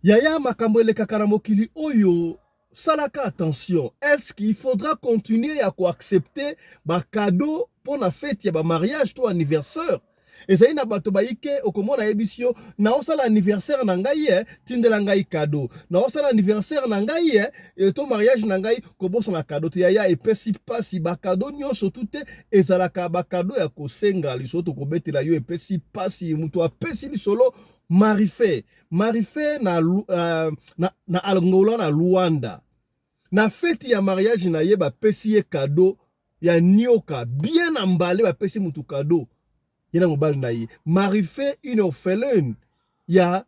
Yaya Makambwele Kakaramokili Oyo, salaka attention. Est-ce qu'il faudra continuer à accepter ba cadeau pour la fête ya ba mariage to anniversaire? Ezali na bato baike okomona ebisio na osala anniversaire na ngai tindela ngai cadeau. Na osala anniversaire na ngai to mariage na ngai kobosa na cadeau. To yaya epesi pasi ba cadeau nyonso tute ezalaka ba cadeau ya kosenga lisoto kobetela yo epesi pasi mutu apesi lisolo Marife na Angola na Luanda. Na fête ya mariage na ye ba pesi ye cadeau ya nyoka bien emballé ba pesi mutu cadeau. Yena mobali na ye. Marife une orpheline ya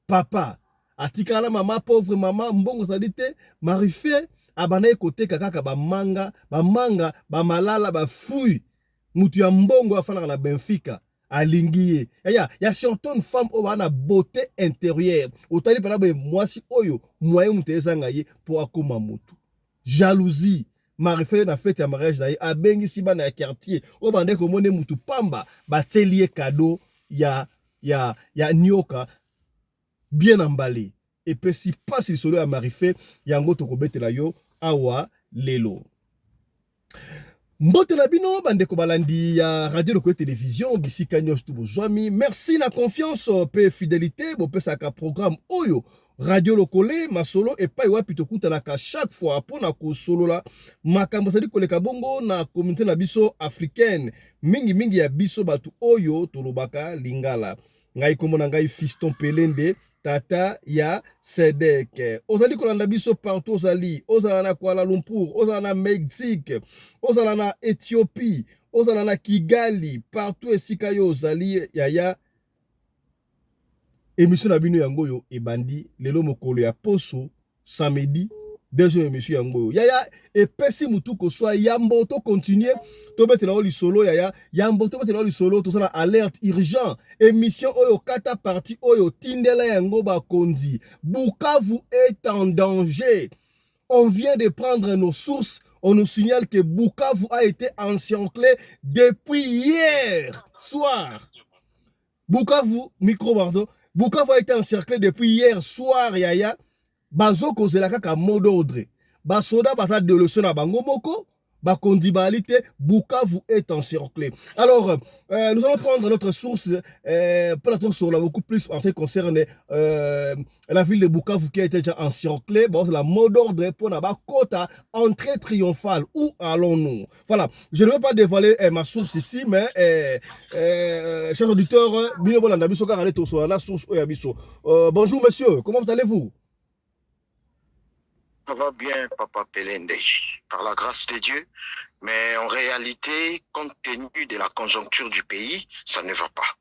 papa. Atikala mama pauvre mama mbongo sadite Marife abana ekote kaka ba manga, ba malala, ba fruit. Mutu ya mbongo afana na Benfica. Alingiye. Ya surtout une femme au na beauté intérieure. Otali para be mwasi oyo moyen muteza ngaye pour akoma mutu. Jalousie. Marife na fête ya mariage na ye abengi bana ya quartier. O bande ko mone mutu pamba batelier cadeau ya nyoka bien emballé. Et puis si pas si solo ya Marife yango to kobetela yo awa lelo. Mbote na bino bandeko balandi ya radio lokoye télévision bisika nyonso tu bozwami. Merci na confiance pe fidélité bo pesa ka programme oyo radio lokole masolo epai wapi tokutanaka chaque fois pona ko solola makambo sadi koleka bongo na communauté na biso africaine mingi ya biso batu oyo tolobaka lingala. Ngai komona ngai Fiston Pelende tata ya Sedek. Ozali kolanda biso partout ozala na Kuala Lumpur, ozala na Mexique, ozala na Éthiopie, ozala na Kigali, partout esika yo ozali yaya. Émission na bino yango yo ebandi lelo mokolo ya poso samedi deuxième émission yango yo yaya epesi mutu ko swa yambo to continuer to betela oli solo yaya yambo to betela oli solo to sana alerte urgent émission oyo kata partie oyo tindela yango ba kondi Bukavu est en danger. On vient de prendre nos sources. On nous signale que Bukavu a été encerclé depuis hier soir. Bukavu, micro pardon. Bukavu a été encerclé depuis hier soir, yaya. Bazo kozela kaka mot d'ordre. Basoda basa de leçon na bango moko. Bakondi balite, Bukavu est encerclé. Alors, nous allons prendre notre source pour notre source là, beaucoup plus en ce qui concerne la ville de Bukavu qui a été déjà encerclée. Bon, c'est la mot d'ordre pour la Kota, entrée triomphale. Où allons-nous? Voilà, je ne vais pas dévoiler ma source ici, mais chers auditeurs, bonjour monsieur, comment allez-vous? Ça va bien, Papa Pelende, par la grâce de Dieu. Mais en réalité, compte tenu de la conjoncture du pays, ça ne va pas.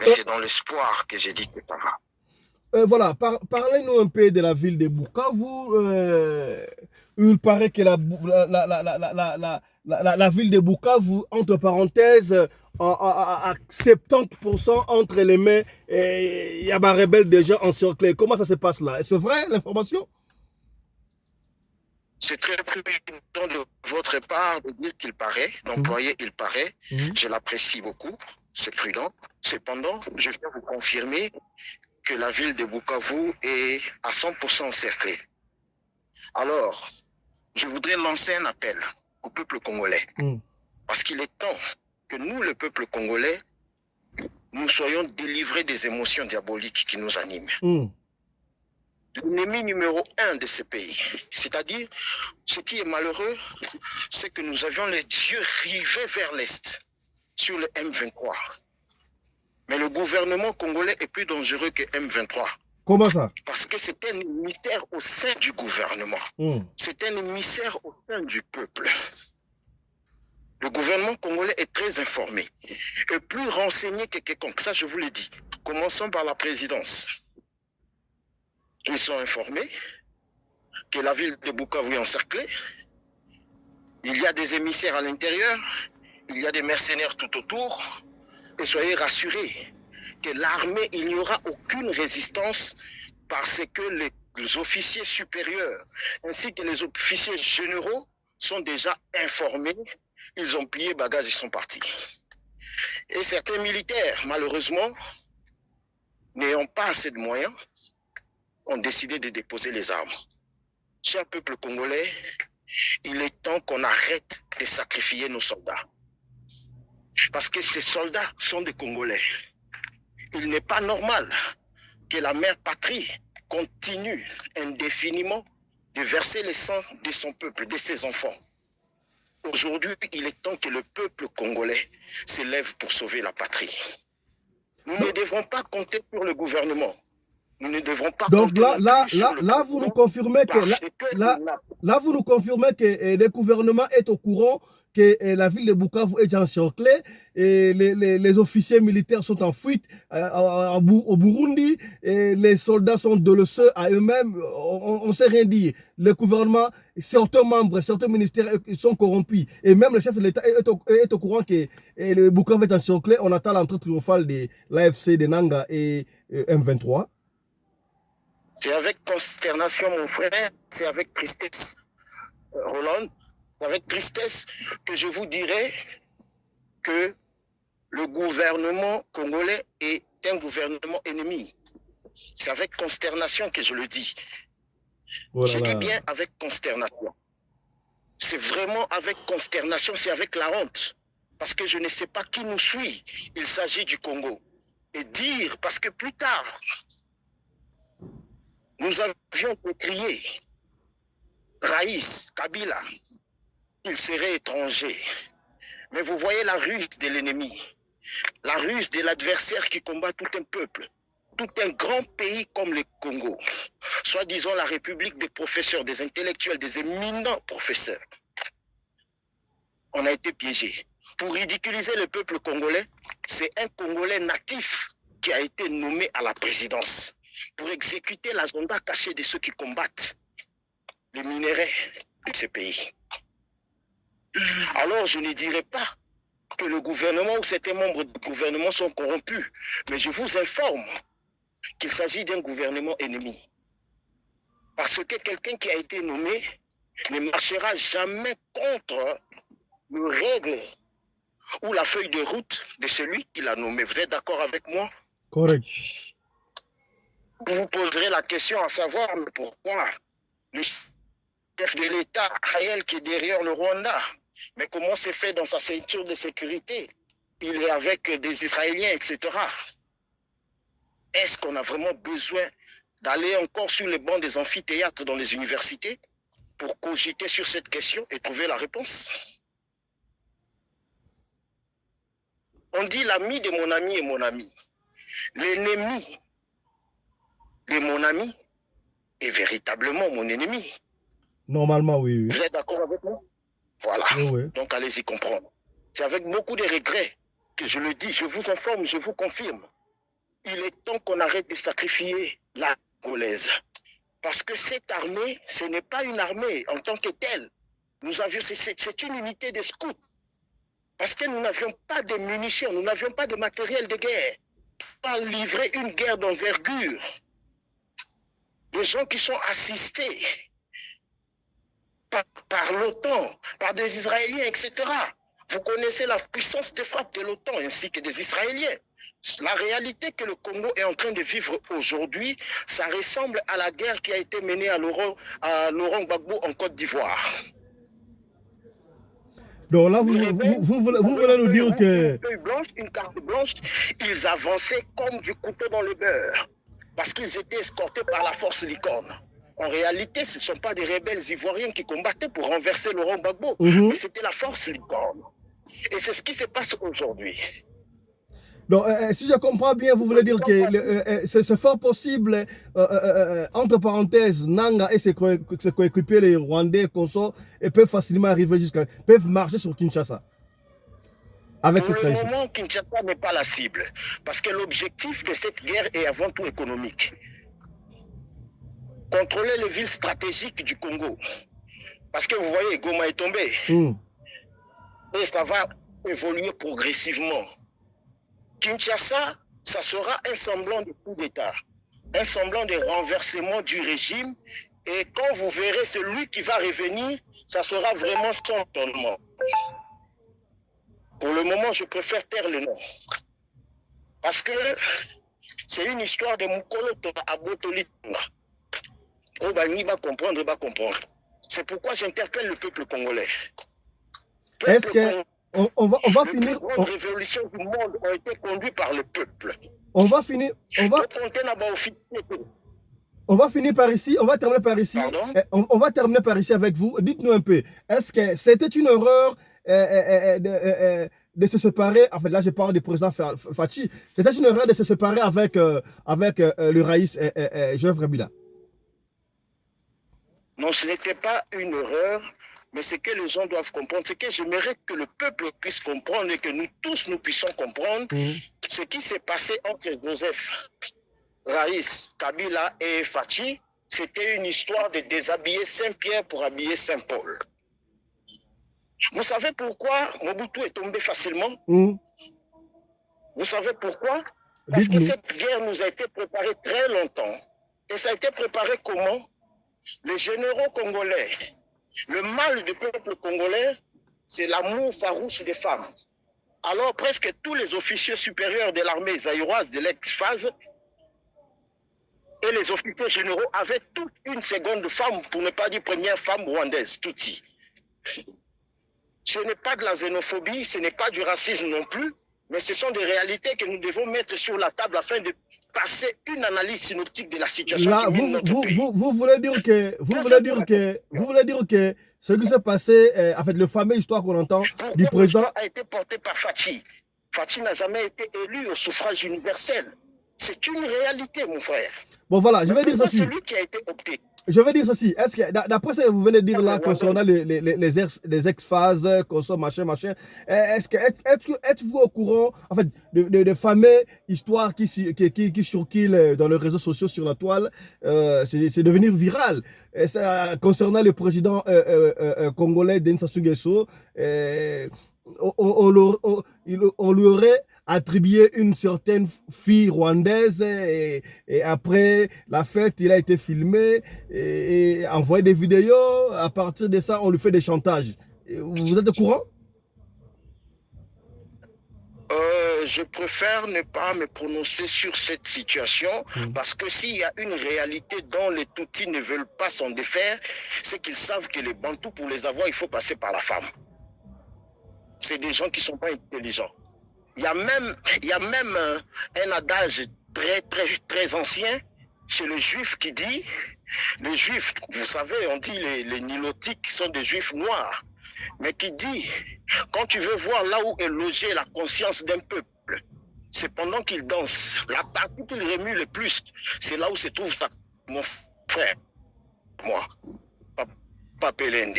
Mais c'est dans l'espoir que j'ai dit que ça va. Voilà, parlez-nous un peu de la ville de Bukavu. Il paraît que la ville de Bukavu, entre parenthèses, à 70% entre les mains, il y a des rebelles déjà encerclés. Comment ça se passe là? Est-ce vrai l'information? C'est très prudent de votre part de dire qu'il paraît, d'employer il paraît. Je l'apprécie beaucoup, c'est prudent. Cependant, je viens vous confirmer que la ville de Bukavu est à 100% encerclée. Alors, je voudrais lancer un appel au peuple congolais. Parce qu'il est temps que nous, le peuple congolais, nous soyons délivrés des émotions diaboliques qui nous animent. L'ennemi numéro 1 de ce pays. C'est-à-dire, ce qui est malheureux, c'est que nous avions les yeux rivés vers l'Est, sur le M23. Mais le gouvernement congolais est plus dangereux que M23. Comment ça? Parce que c'est un émissaire au sein du gouvernement. C'est un émissaire au sein du peuple. Le gouvernement congolais est très informé et plus renseigné que quiconque. Ça, je vous l'ai dit. Commençons par la présidence. Ils sont informés que la ville de Bukavu est encerclée. Il y a des émissaires à l'intérieur, il y a des mercenaires tout autour. Et soyez rassurés que l'armée, il n'y aura aucune résistance parce que les officiers supérieurs ainsi que les officiers généraux sont déjà informés. Ils ont plié bagages, ils sont partis. Et certains militaires, malheureusement, n'ayant pas assez de moyens, ont décidé de déposer les armes. Cher peuple congolais, il est temps qu'on arrête de sacrifier nos soldats. Parce que ces soldats sont des Congolais. Il n'est pas normal que la mère patrie continue indéfiniment de verser le sang de son peuple, de ses enfants. Aujourd'hui, il est temps que le peuple congolais s'élève pour sauver la patrie. Nous ne devrons pas compter sur le gouvernement. Nous ne devrons pas donc compter là, vous nous confirmez que là, vous nous confirmez que le gouvernement est au courant que la ville de Bukavu est encerclée et les officiers militaires sont en fuite au Burundi et les soldats sont délaissés à eux-mêmes. On ne sait rien dire. Le gouvernement, certains membres, certains ministères sont corrompus et même le chef de l'État est au courant que le Bukavu est encerclé. On attend l'entrée triomphale de l'AFC de Nanga et M23. C'est avec consternation, mon frère, c'est avec tristesse, Roland, avec tristesse que je vous dirai que le gouvernement congolais est un gouvernement ennemi. C'est avec consternation que je le dis. Je dis bien avec consternation. C'est vraiment avec consternation, c'est avec la honte. Parce que je ne sais pas qui nous suit. Il s'agit du Congo. Et dire, parce que plus tard, nous avions crié, Raïs, Kabila, il serait étranger. Mais vous voyez la ruse de l'ennemi, la ruse de l'adversaire qui combat tout un peuple, tout un grand pays comme le Congo, soit disons la République des professeurs, des intellectuels, des éminents professeurs. On a été piégés. Pour ridiculiser le peuple congolais, c'est un Congolais natif qui a été nommé à la présidence pour exécuter l'agenda caché de ceux qui combattent les minéraux de ce pays. Alors, je ne dirais pas que le gouvernement ou certains membres du gouvernement sont corrompus, mais je vous informe qu'il s'agit d'un gouvernement ennemi. Parce que quelqu'un qui a été nommé ne marchera jamais contre les règles ou la feuille de route de celui qui l'a nommé. Vous êtes d'accord avec moi? Correct. Vous vous poserez la question à savoir pourquoi le chef de l'État, Ariel, qui est derrière le Rwanda, mais comment c'est fait dans sa ceinture de sécurité? Il est avec des Israéliens, etc. Est-ce qu'on a vraiment besoin d'aller encore sur les bancs des amphithéâtres dans les universités pour cogiter sur cette question et trouver la réponse? On dit l'ami de mon ami est mon ami. L'ennemi de mon ami est véritablement mon ennemi. Normalement, oui. Vous êtes d'accord avec moi? Voilà. Oui. Donc allez-y comprendre. C'est avec beaucoup de regrets que je le dis, je vous informe, je vous confirme. Il est temps qu'on arrête de sacrifier la Congolaise. Parce que cette armée, ce n'est pas une armée en tant que telle. C'est une unité de scouts. Parce que nous n'avions pas de munitions, nous n'avions pas de matériel de guerre. Pas livrer une guerre d'envergure. Des gens qui sont assistés par l'OTAN, par des Israéliens, etc. Vous connaissez la puissance de frappe de l'OTAN ainsi que des Israéliens. La réalité que le Congo est en train de vivre aujourd'hui, ça ressemble à la guerre qui a été menée à Laurent Gbagbo en Côte d'Ivoire. Donc là, vous voulez nous dire que... Une feuille blanche, une carte blanche, ils avançaient comme du couteau dans le beurre. Parce qu'ils étaient escortés par la force licorne. En réalité, ce ne sont pas des rebelles ivoiriens qui combattaient pour renverser Laurent Gbagbo, mais c'était la force licorne. Et c'est ce qui se passe aujourd'hui. Donc, si je comprends bien, vous voulez dire que c'est fort possible, entre parenthèses, Nanga et ses coéquipiers, les Rwandais, consorts, peuvent facilement arriver peuvent marcher sur Kinshasa. Avec pour le moment, Kinshasa n'est pas la cible. Parce que l'objectif de cette guerre est avant tout économique. Contrôler les villes stratégiques du Congo. Parce que vous voyez, Goma est tombé. Et ça va évoluer progressivement. Kinshasa, ça sera un semblant de coup d'État, un semblant de renversement du régime. Et quand vous verrez celui qui va revenir, ça sera vraiment son étonnement. Pour le moment, je préfère taire le nom. Parce que c'est une histoire de Mukolo à Botolitunga. Obani va comprendre, va comprendre. C'est pourquoi j'interpelle le peuple congolais. Est-ce que on va finir. Les grandes révolutions du monde ont été conduites par le peuple. On va finir. On va finir par ici. On va terminer par ici. On va terminer par ici avec vous. Dites-nous un peu. Est-ce que c'était une erreur de se séparer? En fait, là, je parle du président Fachi. C'était une erreur de se séparer avec le Raïs Joseph Kabila? Non, ce n'était pas une erreur, mais ce que les gens doivent comprendre, c'est que j'aimerais que le peuple puisse comprendre et que nous tous, nous puissions comprendre ce qui s'est passé entre Joseph, Raïs, Kabila et Fachi. C'était une histoire de déshabiller Saint-Pierre pour habiller Saint-Paul. Vous savez pourquoi Mobutu est tombé facilement? Vous savez pourquoi? Parce que cette guerre nous a été préparée très longtemps. Et ça a été préparé comment? Les généraux congolais, le mal du peuple congolais, c'est l'amour farouche des femmes. Alors presque tous les officiers supérieurs de l'armée zaïroise de l'ex-phase et les officiers généraux avaient toute une seconde femme, pour ne pas dire première femme rwandaise, Tutsi. Ce n'est pas de la xénophobie, ce n'est pas du racisme non plus, mais ce sont des réalités que nous devons mettre sur la table afin de passer une analyse synoptique de la situation. Là, vous voulez dire que ce qui s'est passé, en fait, le fameux histoire qu'on entend du président a été porté par Fachi. Fachi n'a jamais été élu au suffrage universel. C'est une réalité, mon frère. Bon, voilà, je vais dire ceci. C'est lui qui a été opté. Je vais dire ceci. Est-ce que, d'après ce que vous venez de dire là, concernant les ex-phases, machin, êtes-vous au courant, en fait, de fameuses histoires qui circulent dans les réseaux sociaux, sur la toile, c'est devenir viral. Et ça, concernant le président congolais Denis Sassou Nguesso, on lui aurait attribué une certaine fille rwandaise et après la fête, il a été filmé et envoyé des vidéos. À partir de ça, on lui fait des chantages. Vous êtes au courant? Je préfère ne pas me prononcer sur cette situation parce que s'il y a une réalité dont les Tutsis ne veulent pas s'en défaire, c'est qu'ils savent que les Bantous, pour les avoir, il faut passer par la femme. C'est des gens qui ne sont pas intelligents. Il y a même un adage très ancien chez les Juifs qui dit, les Juifs, vous savez, on dit les Nilotiques sont des Juifs noirs, mais qui dit, quand tu veux voir là où est logée la conscience d'un peuple, c'est pendant qu'il danse. La partie qu'il remue le plus, c'est là où se trouve mon frère, moi. Papelende.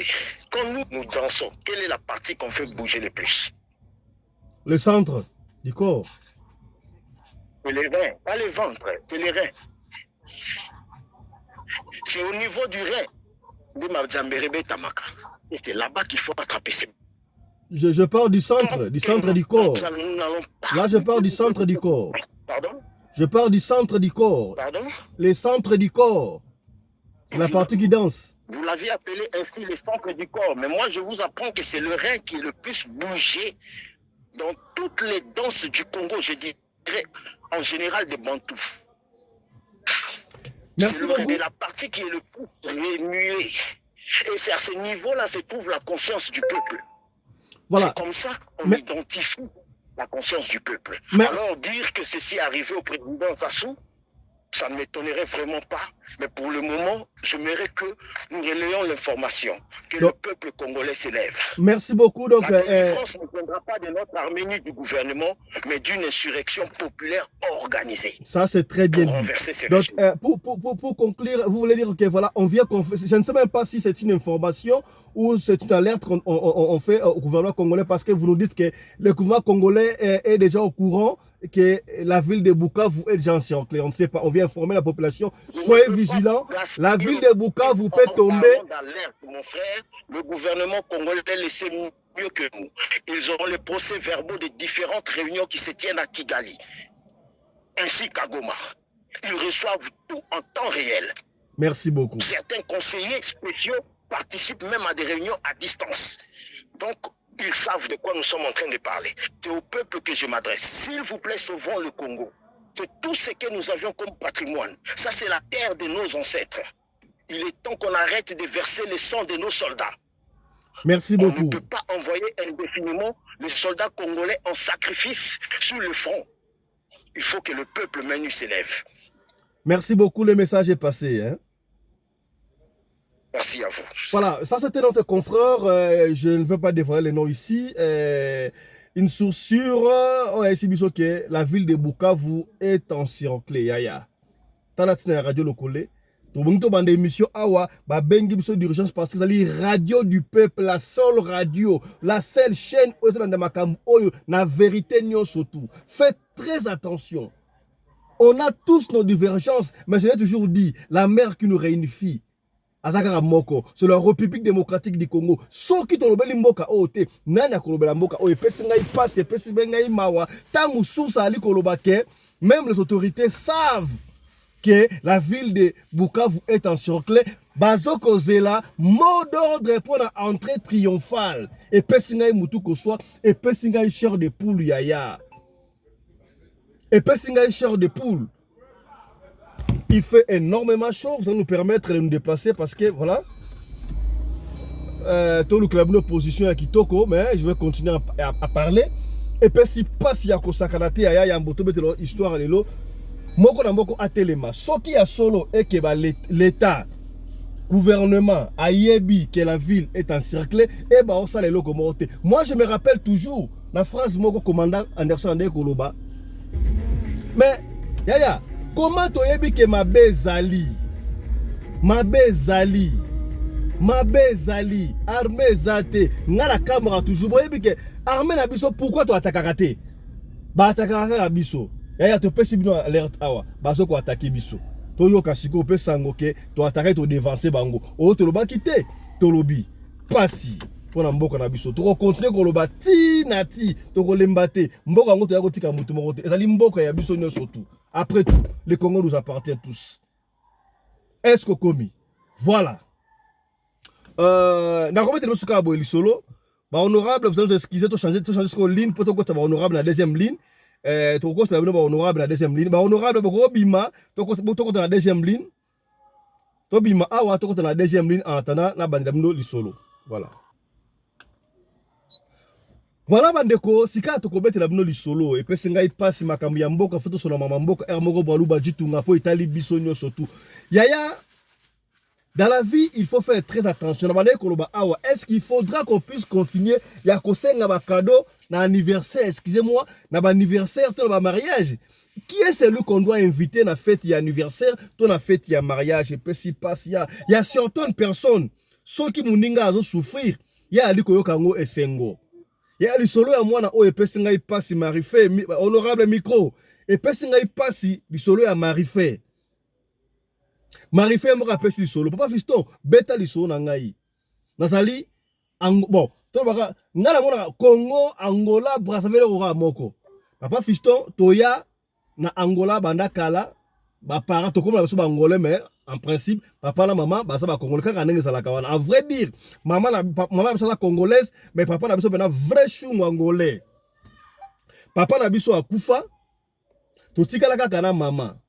Quand nous dansons, quelle est la partie qu'on fait bouger le plus? Le centre du corps. C'est les reins, pas le ventre, c'est les reins. C'est au niveau du rein de Mabdjamberebe Tamaka. Et c'est là-bas qu'il faut attraper ces... Je parle du centre du corps. Là, je parle du centre du corps. Pardon? Je parle du centre du corps. Pardon? Les centres du corps. C'est la partie qui danse. Vous l'aviez appelé ainsi le centre du corps, mais moi je vous apprends que c'est le rein qui est le plus bougé dans toutes les danses du Congo, je dirais en général des Bantous. C'est le rein de la partie qui est le plus remuée. Et c'est à ce niveau-là se trouve la conscience du peuple. Voilà. C'est comme ça qu'on identifie la conscience du peuple. Alors dire que ceci est arrivé au président Sassou, ça ne m'étonnerait vraiment pas. Mais pour le moment, j'aimerais que nous relayons l'information, que le peuple congolais s'élève. Merci beaucoup. Donc, la délivrance ne viendra pas de notre armée ni du gouvernement, mais d'une insurrection populaire organisée. Ça, c'est très bien dit. Donc, pour conclure, vous voulez dire que voilà, on vient confesser. Je ne sais même pas si c'est une information ou c'est une alerte qu'on fait au gouvernement congolais, parce que vous nous dites que le gouvernement congolais est déjà au courant que la ville de Bukavu est déjà encerclée. On ne sait pas, on vient informer la population. Soyez vigilants. La ville de Bukavu peut tomber. Mon frère, le gouvernement congolais le sait mieux que nous. Ils auront les procès-verbaux des différentes réunions qui se tiennent à Kigali, ainsi qu'à Goma. Ils reçoivent tout en temps réel. Merci beaucoup. Certains conseillers spéciaux participent même à des réunions à distance. Donc, ils savent de quoi nous sommes en train de parler. C'est au peuple que je m'adresse. S'il vous plaît, sauvons le Congo. C'est tout ce que nous avions comme patrimoine. Ça, c'est la terre de nos ancêtres. Il est temps qu'on arrête de verser le sang de nos soldats. Merci On beaucoup. ne peut pas envoyer indéfiniment les soldats congolais en sacrifice sur le front. Il faut que le peuple menu s'élève. Merci beaucoup, le message est passé. Hein? Merci à vous. Voilà, ça c'était notre confrère. Je ne veux pas dévoiler les noms ici. Une source sûre, on a ici que la ville de Bukavu est encerclée. Yaya. Talatina radio locale. Tout le monde dans l'émission Awa, ba bengi biso d'urgence parce que c'est la radio du peuple, la seule radio, la seule chaîne où est dans makam oyo na vérité nyon surtout. Faites très attention. On a tous nos divergences, mais je l'ai toujours dit, la mère qui nous réunifie. Azakara moko, c'est la République démocratique du Congo. So qui tolobeli mboka ote, nani akolobela mboka oye pesi ngai passe, pesi ngai mawa. Tangu sousa ali kolobake, même les autorités savent que la ville de Bukavu est encerclée. Bazoko Zela, mot d'ordre pour l'entrée triomphale. Et pesi ngai mutu koswa, et pesi ngai chair de poule yaya. Et pesi ngai chair de poule. Il fait énormément chaud, ça nous permettre de nous déplacer parce que voilà, tout le club de position à Kitoko, mais je vais continuer à parler. Et puis si pas si y a Kosakanate, il y a un boto de l'histoire de l'eau, moko na moko atelema. Ce qui a solo et que l'État, gouvernement, ayebi que la ville est encerclée, et bah on sale locomote. Moi je me rappelle toujours la phrase moko commandant Anderson Ande Koloba. Mais yaya. Comment tu as dit que ma bezali, armée zate, n'a la caméra toujours. Vous voyez que armée na biso, pourquoi tu attaques raté? Bah attaque à biso. Et ya te peux si bien alerte awa. Bah so ko attaquer biso. To yo kasiko pe sango ke, to attaquer to devancer bango. O to lo ba quitter, to lobi. Pasi. Pour mboka na biso. To continuer ko lo ba ti na ti, to ko lembate. Mboka ngo to ya ko tika mutu moko te. Ezali mboka ya biso nyo surtout. Après tout, le Congo nous appartient tous. Est-ce que commis? Voilà. N'a pas été le souka aboye solo. Bah honorable, vous allez nous excuser, tout changer ce ligne pour que tu honorable la deuxième ligne. Tout que tu honorable la deuxième ligne. Bah honorable, beaucoup bima, tout que la deuxième ligne. Tout bima, ah ouais, tout que la deuxième ligne en attendant la bande d'amno solo. Voilà. Voilà bandeko, sika tokobete la bino li solo et pesi ngai pasi makambo ya mboka foto solo mama mboka moko baluba jitunga po itali biso nyo surtout. Yaya, dans la vie, il faut faire très attention. Est-ce qu'il faudra qu'on puisse continuer ya kosenga ba cadeau na anniversaire, excusez-moi, na ba anniversaire, to ba mariage? Qui est celui qu'on doit inviter na fête ya anniversaire, to na fête ya mariage et pesi passe il y a certaines personnes ceux qui muninga azo souffrir, ya ali koyoka ngo esengo. Il y a le solo à moi, oh, et pesi ngai pasi marifé, honorable micro, et pesi ngai pasi, le solo à marifé. Marifé, moi, pesi le solo. Papa fiston, beta le solo ngai. Nazali, bon, ngala mona Congo, Angola, Brazzaville, Ora, Moko. Papa fiston, toya, na Angola, Bandakala, ba para, to comme la version angolais, mais en principe, papa et maman, bah ça va congolais quand on est la kawana. À vrai dire, maman est congolaise, mais papa n'a pas vrai chou angolais. Papa n'a pas akufa, to tika la kakana maman.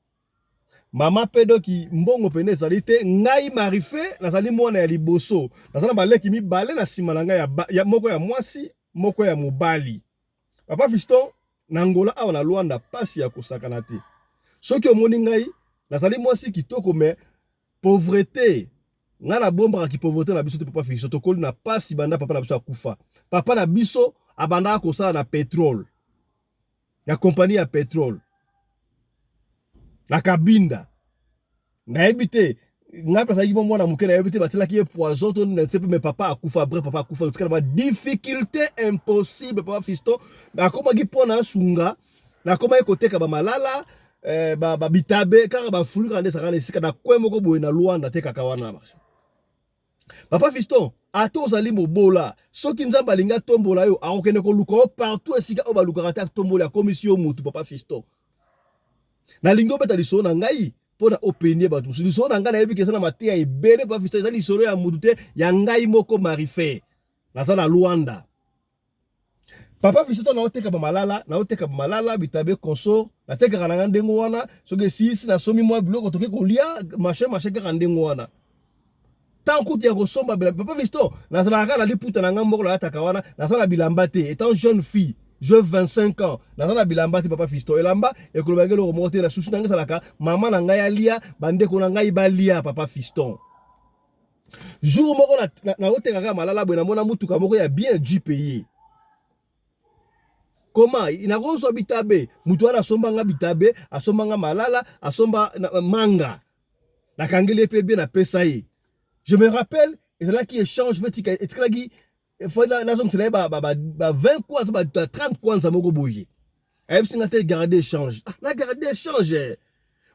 Maman pedo ki mbongo pene salite, ngai marife, na sali mwana ya liboso. Na sala balé ki mi balé na simalanga ya moko ya mwasi, moko ya mobali. Papa fiston, na Angola awa na Luanda pasi ya kosakana te. Soki omoni ngai, nazali mwasi kitoko mais pauvreté. Nga na bomba ki pauvreté na biso te papa fiso to koli na pasi banda papa na biso akufa. Papa na biso abanda ko sala na pétrole. Ya compagnie ya pétrole. Na kabinda. Na ebité nga pesa ki bomba na muke na ebité batela ki poison to ne sait mais papa akufa après papa akufa tout cas difficulté impossible papa fisto. Na koma ki pona sunga. Na koma ekote ka ba malala. Ba bitabe kaka ba fulu kande sakana sika na kwemoko boye na Luanda te kakawana na papa fiston ato ozali mobola soki nzamba linga tombola yo akokende ko luka partout esika o ba luka ta tombola commission mutu papa fiston na lingo beta liso na ngai pona openie ba tusu liso na ngai na yebi kesana matia ebele papa fiston ezali soro ya mutu te ya ngai moko marife na za na Luanda. Papa fisito na oteka ba malala bitabe consort na teka kana ndengo wana soge sisi na somi mwa biloko toke kolia machin ka ndengo wana tant que tu ressembles papa Fiston nazalaka na liputa na ngambo la takawana nazala bilamba te étant jeune fille je 25 ans nazala bilamba te papa Fiston elamba ekolobangelo remonter la susu nanga salaka maman na ngai alia bande ko na ngai balia papa Fiston jour moko na otekaka malala bwe na mona mutuka moko ya bien dû payer comment ina koso bitabe mutu ana sombanga bitabe asombanga malala asomba manga na kangele pe bien na pesa ye. Je me rappelle, et c'est là qui échange vertical. Et c'est là qui faut na zone c'est là 20 quoi 30 quoi ça moko boye. Et puis c'est garder échange. Na garder échange.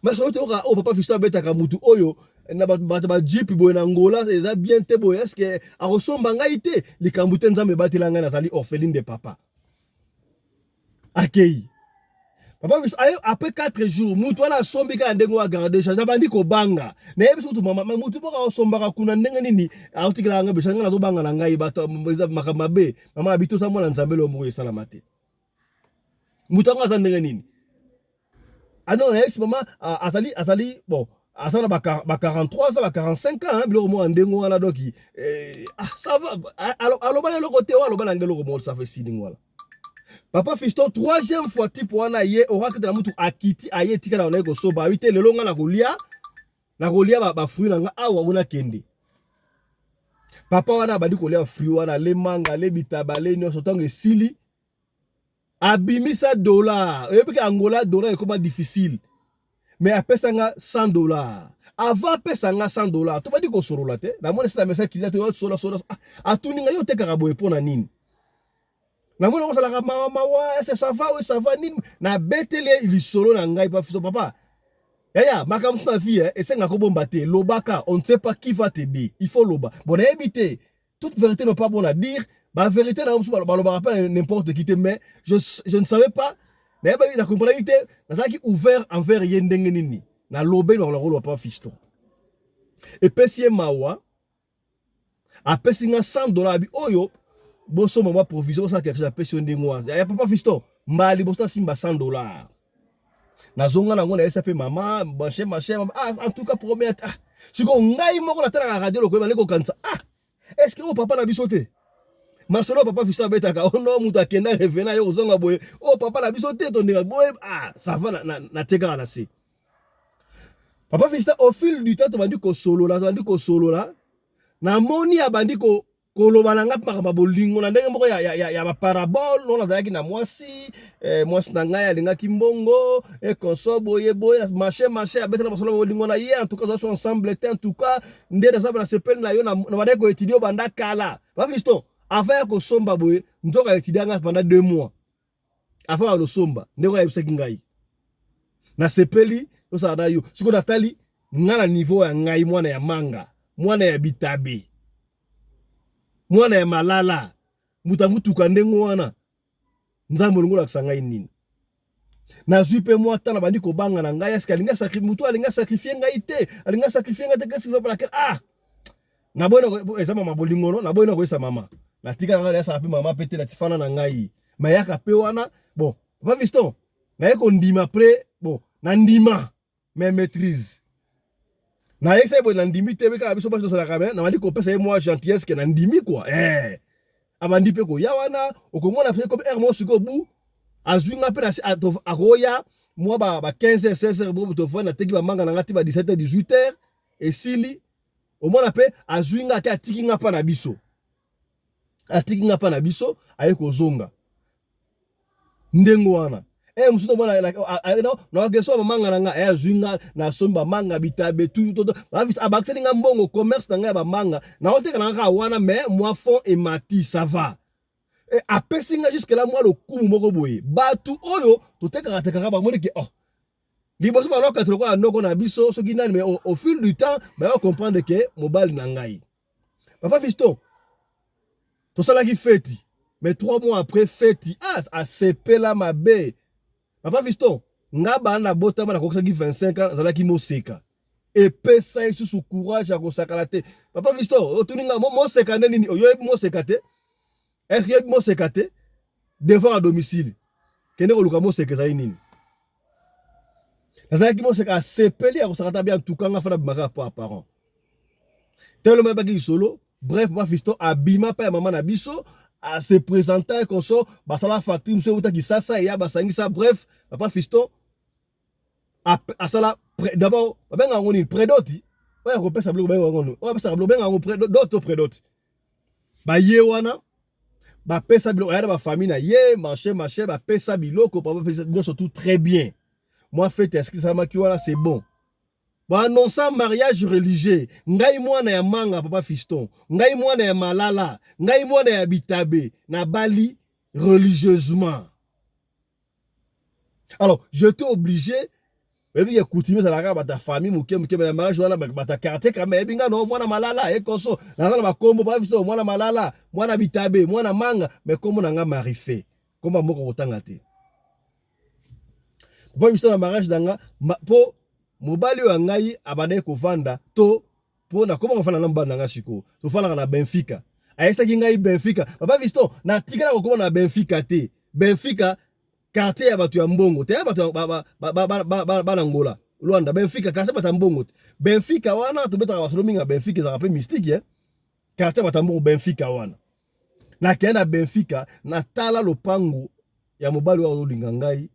Mais ça au papa Fiston beta ka mutu oyo na ba jeep boye na Angola c'est bien te boye est-ce que a resomba ngaite les kambute nzambe batelanga na zali orpheline de papa. Akei. Papa, après 4 jours, mutu wana sombika ndengo a garder change bandi ko banga. Na yebi surtout mama mutu boka sombaka kuna ndenga nini autikala nga besanga na to banga na ngai bato makamabe. Mama abito sa mwana nzambe lo mo esala te. Mutu nga za ndenga nini. Ah non, na yebi mama azali bon, asana ba 43 ça ba 45 ans bilo mo ndengo wana doki ça va alors bana le côté wa lo bana ngelo mo ça fait sini wala. Papa Fiston, 3e fois type wana ye aura que de la mutu akiti aye tika na oneko so ba wite lelo nga na kolia ba fruit nga awa una kende. Papa wana badi kolia fruit wana le manga le bitaba le nyo sotango esili abimisa $. Et puis Angola dollar est comme difficile. Mais a pesa nga $100. Avant pesa nga $100. To badi ko sorola te. Na mona c'est message qu'il a to sola a tuninga yo te karabo epona nini. Na mona ko sala mama wa ça va nini na betele il solo na ngai pa Fiston papa. Ya makamsu na vie et c'est nga ko bomba te lobaka on ne sait pas qui va t'aider. Il faut loba. Bon éviter toute vérité n'est pas bonne à dire. La vérité na musu baloba pas n'importe qui te mais je ne savais pas. Na ba na comprendre que na ça qui ouvert envers yendenge nini. Na lobé na lo pa Fiston. Et pesie mawa a pesinga $100 bi oyo boso mama provision ça quelque chose a pesion de moi. Ya papa Fiston mbali bosta simba $100. Na zonga na ngona SAP mama banche en tout cas promet si ko ngai moko na tala na radio ko ba ko kansa est-ce que o papa na bisote masolo papa Fiston betaka ono muta kenda revena yo zonga boye o papa na bisote to ndinga boye ça va na teka na si papa Fiston au fil du temps to bandi ko solo la na moni abandi ko koloba na ngapa ka bolingo na ndenge moko ya ba parabole non azalaki na mwasi na ngai alinga kimbongo e konsobo boye marché abetela basolo bolingo na ye en tout cas ça sont ensemble en tout cas ndena ça na sepel na yo na bade ko étudier banda kala ba Fiston avant ko somba boye nzoka étudier nga pendant 2 mois avant lo somba ndeko ya biseki ngai na sepeli to sa da yo siko natali ngana niveau ya ngai mwana ya manga mwana ya bitabe mwana ya malala mutuka ndengo wana nzambo longola kusanga nini na zupe mwa tana bandi ko banga na ngai eske alinga sacrifier ngai te alinga sacrifier ngai te kesi lo para na bona eza mama bolingono na bona ko esa mama na tika nga ya sapi mama pete na tifana na ngai mayaka pe wana bon papa Fiston na yeko ndima après bon na ndima mais maîtrise na yekse bo na ndimi te beka biso baso sala kamera na mali ko pesa moi gentillesse que na ndimi quoi abandi pe ko ya wana okomona pe comme mo siko bu azwinga pe na akoya moi ba 15h 16h bo to fona teki ba manga na ngati ba 17h 18h et sili omona pe azwinga te atikinga pa na biso ayeko zonga ndengo wana musuto bona na geso manga na nga azwinga na somba manga bitabe tout abakselinga mbongo commerce na nga ba manga na oteka na nga wana mais moi fond et mati ça va et apesinga jusque là moi le kumu moko boye batu oyo toteka teka ba monike liboso ba loka toko anoko na biso so kinani mais au fil du temps ba comprendre que mobile na ngai papa Fiston to sala ki feti mais 3 mois après feti a sepela mabe papa Fiston ngaba na bota na kokisa ki 25 ans zala ki moseka et pesa isu su courage a kosakala te papa Fiston otuninga mo seka nini oyo mo sekate est-ce que mo sekate devant à domicile kende ko luka mo sekeza nini zala ki mo seka sepeli a kosakata bien tout kanga fana bimaka pa parent Tellement bagi solo. Bref, papa fiston abima pa ya maman na biso à se présenter comme ça, bah ça la facture monsieur uta ki ça ya bah sangi ça bref, papa fiston à ça la d'abord ben ngoni prédoti. Ouais, on peut savoir ben ngoni. On peut savoir ben ngoni prédoti. Ba ye wana ba pesa biloko ya ba famille na ye, marché ba pesa biloko papa pesa surtout très bien. Moi fait est-ce que ça m'a wana c'est bon. Ba annoncer mariage religieux. Ngai mwana ya manga papa fiston. Ngai mwana ya malala. Ngai mwana ya bitabe. Na bali religieusement. Alors, j'étais obligé. Et puis, il y a coutumier, ça la ta famille, mouké, mais mariage, voilà, ta quartier, quand même, non, mwana malala, et comme ça. Dans la combo, papa fiston, mwana malala, mwana bitabe, mwana manga, mais comment on a marifé? Comment on a otangate? Papa fiston, la mariage, danga, po, mobali wa ngai abane kovanda to pona koma kofana na mbanda nga siko to fana na Benfica ayesa ki ngai Benfica papa fiston na tikala ko na Benfica te Benfica quartier ya batu ya mbongo te ya batu ba Angola Luanda Benfica quartier batu ya mbongo Benfica wana to betaka basolo minga Benfica za rappel mystique quartier batu ya mbongo Benfica wana na kenda Benfica na tala lopango ya mobali wa olinga ngai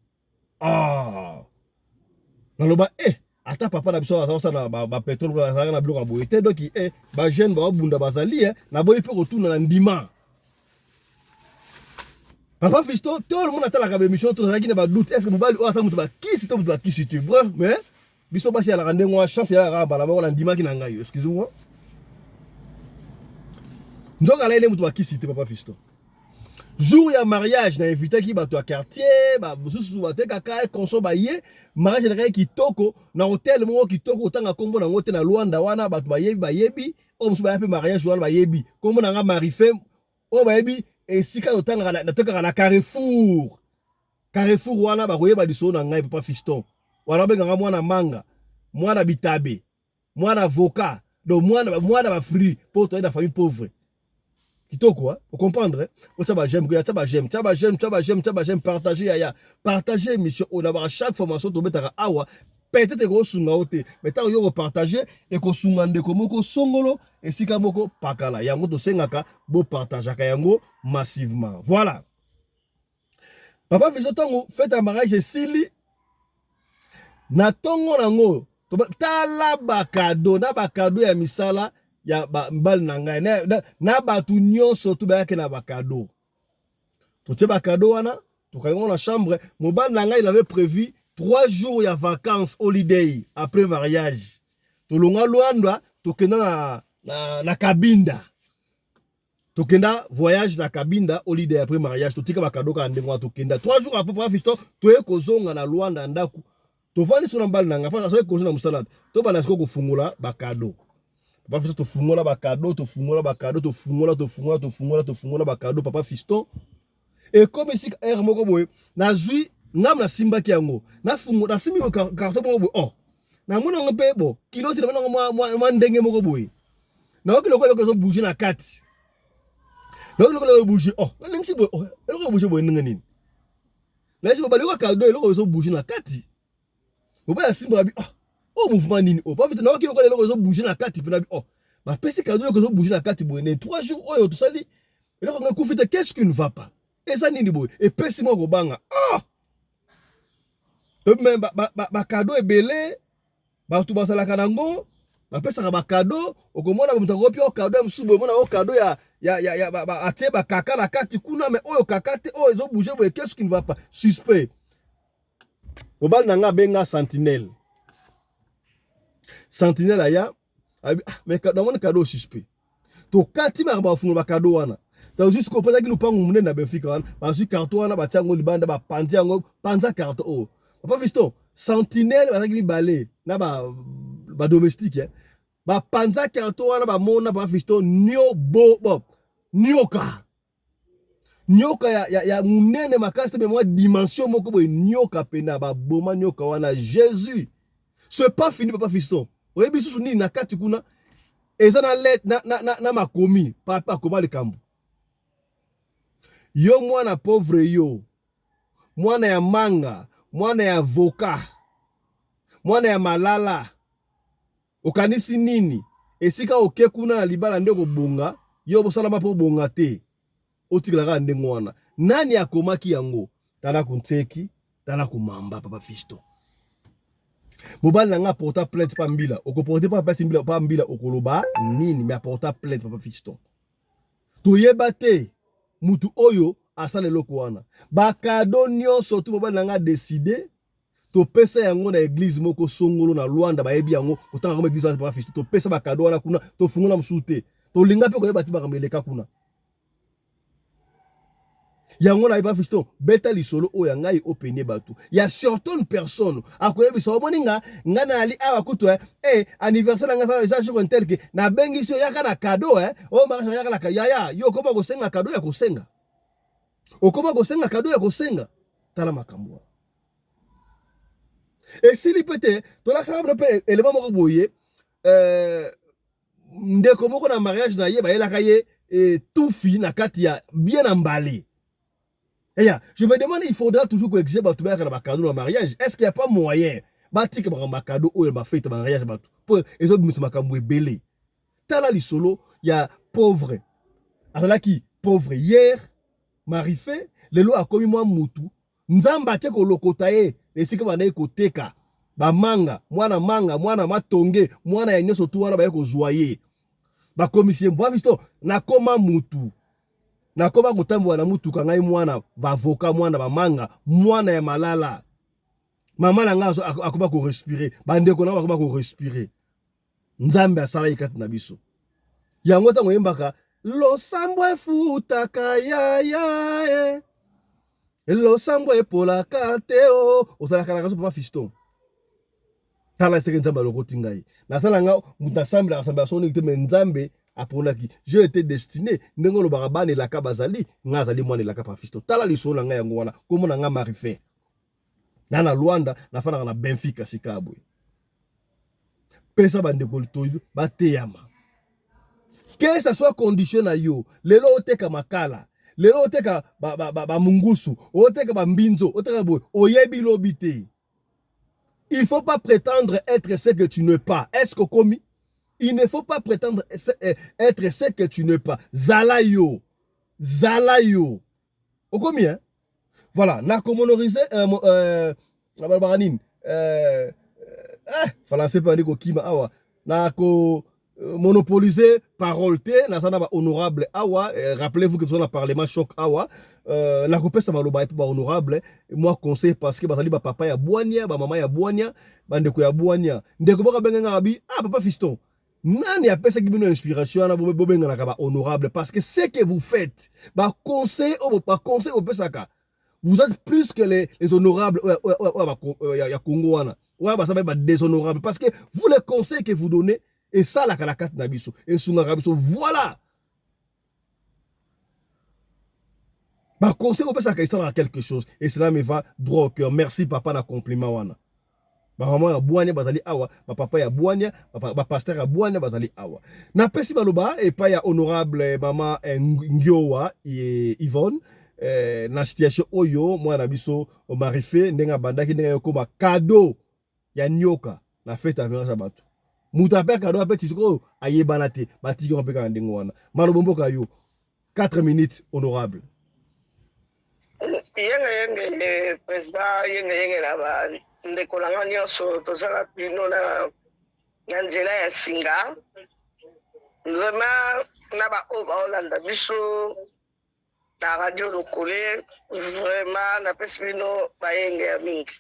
naloba ata papa na biso aza na ba pétrole aza na biloko boye te donc ba jeune ba bunda bazali na boyi pe retourna na ndima papa fiston tout le monde atala ka émission to na ba doute est-ce que mobali o asa mutu ba kisi to mutu ba kisi tu bref mais biso basi ala rende ngwa chance ya raba la ba ndima ki na ngai excusez-moi ndoka la ile mutu ba kisi te papa fiston jour ya mariage na invité ki bato ya quartier ba bususu bate kaka konso ba ye mariage na kitoko na hotel mo kitoko tanga kombo na ngote na Luanda wana bato ba yebi o musu ba pe mariage wana ba yebi kombo na nga marife o ba yebi esika no tanga na toka na Carrefour wana ba koyeba liso na ngai papa fiston wana benga nga mwana manga mwana bitabe mwana avocat do mwana ba free pour toi na famille pauvre kitoko vous comprendre j'aime partager ya partager mission on a chaque formation to betaka awa peut-être ko sunga ote mais tant yo partager et ko sunga ndeko moko songolo et sika moko pakala yango to sengaka bo partager ka yango massivement voilà papa fiso tongo fête à mariage sili na tongo nango to tala ba cadeau na ba cadeau ya misala ya mbal na ngai na batu nyonso to ba yake na ba cadeau to te ba cadeau wana to kango na chambre mobal na ngai il avait prévu 3 jours ya vacances holiday après mariage to longa Luanda to kenda na Cabinda to kenda voyage na Cabinda holiday après mariage to tika ba cadeau ka ndengo to kenda 3 jours après pour fiston to e kozonga na Luanda ndaku to vandi sur mbal na ngai parce que kozonga musalade to bana siko kufungula ba cadeau papa fiston to fungola ba cadeau to fungola ba cadeau papa fiston et comme ici er moko boy na zui ngam na simba ki yango na fungo na simbi carton moko boy na mona ngpe bo kilo ti na mwa ndenge moko boy na okiloko zo bouger na kati na okiloko bouger na ngisi boy eloko bouger boy ndenge nini na isi ba leko cadeau eloko zo bouger na kati bo ba simba bi mouvement nini pas vite na okiloko zo bouger na kati pena bi ba pesi cadeau ko zo bouger na kati boy ne 3 jours oyo to sali eloko nga kufita qu'est-ce qui ne va pas et ça nini boy et pesi mo ko banga même ba cadeau ebele ba tu basala kanango ba pesa ba cadeau okomona mutako pio cadeau msubo mona o cadeau ya ba atie ba kaka na kati kuna mais oyo kakate oyo zo bouger boy qu'est-ce qui ne va pas suspect obal nanga benga sentinelle aya mais dans mon cadeau suspect to kati ma ba funga ba cadeau wana donc jusqu'au point que nous pas ngumne na Benfica wana ba su carton wana ba chango libanda ba panzi yango panza carton papa fiston sentinelle ba ngi balé na ba domestique ba panza carton wana ba mona papa fiston nyoka ya munene makasi mais moi dimension moko boy nyoka pena ba boma nyoka wana Jésus c'est pas fini papa fiston oyebi susu nini na kati kuna eza na let na makomi papa koma le kambo yo mwana pauvre yo mwana ya manga mwana ya avocat mwana ya malala okanisi nini esika oke kuna na libala ndeko bonga yo bosala ba po bonga te otikala ndengo wana nani akomaki yango tala kunteki tala kumamba papa Fiston mobali nanga porta plainte pa mbila okoporte pa pasi mbila pa mbila okoloba nini mais porta plainte papa Fiston toyeba te mutu oyo asala eloko wana bakado nyonso tu mobali nanga décider to pesa yango na église moko songolo na Luanda bayebi yango kotanga comme église papa Fiston to pesa bakado wana kuna to fungola msute to linga pe koyeba ti bakameleka kuna yango na papa Fiston beta lisolo oyo ngai openie batu ya certaines personnes akoyebisa omoninga ngana ali awa kutu anniversaire nga sa jour tel que na bengi sio yaka na cadeau o mara yaka na yaya yo koma ko senga cadeau ya kosenga okoma ko senga cadeau ya kosenga tala makambo et si li pete to la sa pe élément moko boye ndeko moko na mariage na ye ba yela kaye tout fi na kati ya bien emballé. Je me demande, il faudra toujours que j'ai battu un cadeau dans le mariage. Est-ce qu'il n'y a pas moyen que un cadeau ou un fait dans le mariage pour les autres musulmans comme belé. Tala li solo, il y a pauvre. Alors qui pauvre hier, marifé, le lo a commis moi mutu. Nzamba ke ko lokotaye, les sika banaye ko teka. Ba manga, mwana matonge, mwana ya nyoso tu wana ba ko joyer. Ba commission bois visto na koma mutu. Na koma kutambwa na mutu kangai mwana bavoka mwana bamanga mwana ya malala mama na nga akoba ko respirer bandeko na akoba ko respirer nzambe asala ikati na biso yango tango yembaka losambwe futaka ya losambwe polaka teo osala kana kaso papa Fiston tala seke nzambe lokoti ngai nasala nga mutasambela asambela soni te nzambe aponaki je étais destiné ndenge lo barabane la kabazali ngazali mwana la kapa Fiston tala lisolo nga yango wana komo na nga marife na Luanda na fana na Benfica sikabwe pesa bandeko litoyo bateyama que ça soit condition na yo lelo oteka makala lelo oteka ba mungusu oteka ba mbinzo oteka boy oyebi lobité il faut pas prétendre être ce que tu n'es pas est-ce que commis. Il ne faut pas prétendre être ce que tu n'es pas. Zalayo. Au combien? Voilà. Na commonorisé français pas dire kima awa. Na ko monopoliser parole te na sana ba honorable awa. Rappelez-vous que nous sommes dans le parlement choc awa. Na ko pesa maloba ba honorable. Moi conseil parce que bazali ba papa ya boania, ba mama ya boania, bandeko ya boania. Ndeko boka benga abi papa Fiston. Nani a pesa qui une inspiration na bobenga na kaba honorable parce que ce que vous faites ba conseil au pesaka vous êtes plus que les honorables ya Congo wana ba ça ba déshonorable parce que vous les conseils que vous donnez et ça la kalakat na biso et sunga biso voilà ba conseil au pesaka il sera quelque chose et cela me va droit au cœur merci papa na compliment wana. Ba maman ya boania bazali awa, ba papa ya boania, ba pasteur ya boania bazali awa. Na pesi baloba et pas ya honorable maman Ngiowa et Yvonne na situation oyo moi na biso o marife ndenga bandaki ndenga yokoma cadeau ya nyoka na fête avec sa bato. Muta pe cadeau apet tisiko ayebana te batiki on pe ka ndengo wana. Malobombo ka yo 4 minutes honorable. Yenge président yenge la ba ndeko na nga nyonso tozala bino na nzela ya singa vraiment na baoyo baolanda biso na radio lokole vraiment napesi bino bayenge ya mingi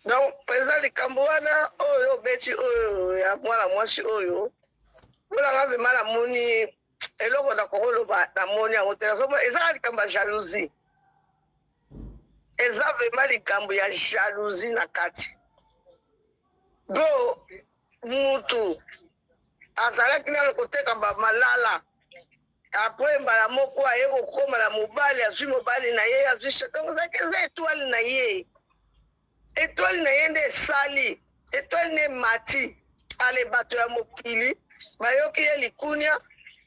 donc président likambo wana oyo beti oyo ya mwana mwasi oyo olanga vraiment namoni eloko na kokoloba namoni yango te ezaka likambo ya jalousie. Eza vraiment likambo ya jalousie na kati. Do mutu azalaki na koteka malala. Après mbala moko aye kokoma na mobali azwi mobali na ye azwi chakanga zake za étoile na ye. Étoile na ye nde sali. Étoile ne mati. Ale bato ya mokili bayoki ye likunya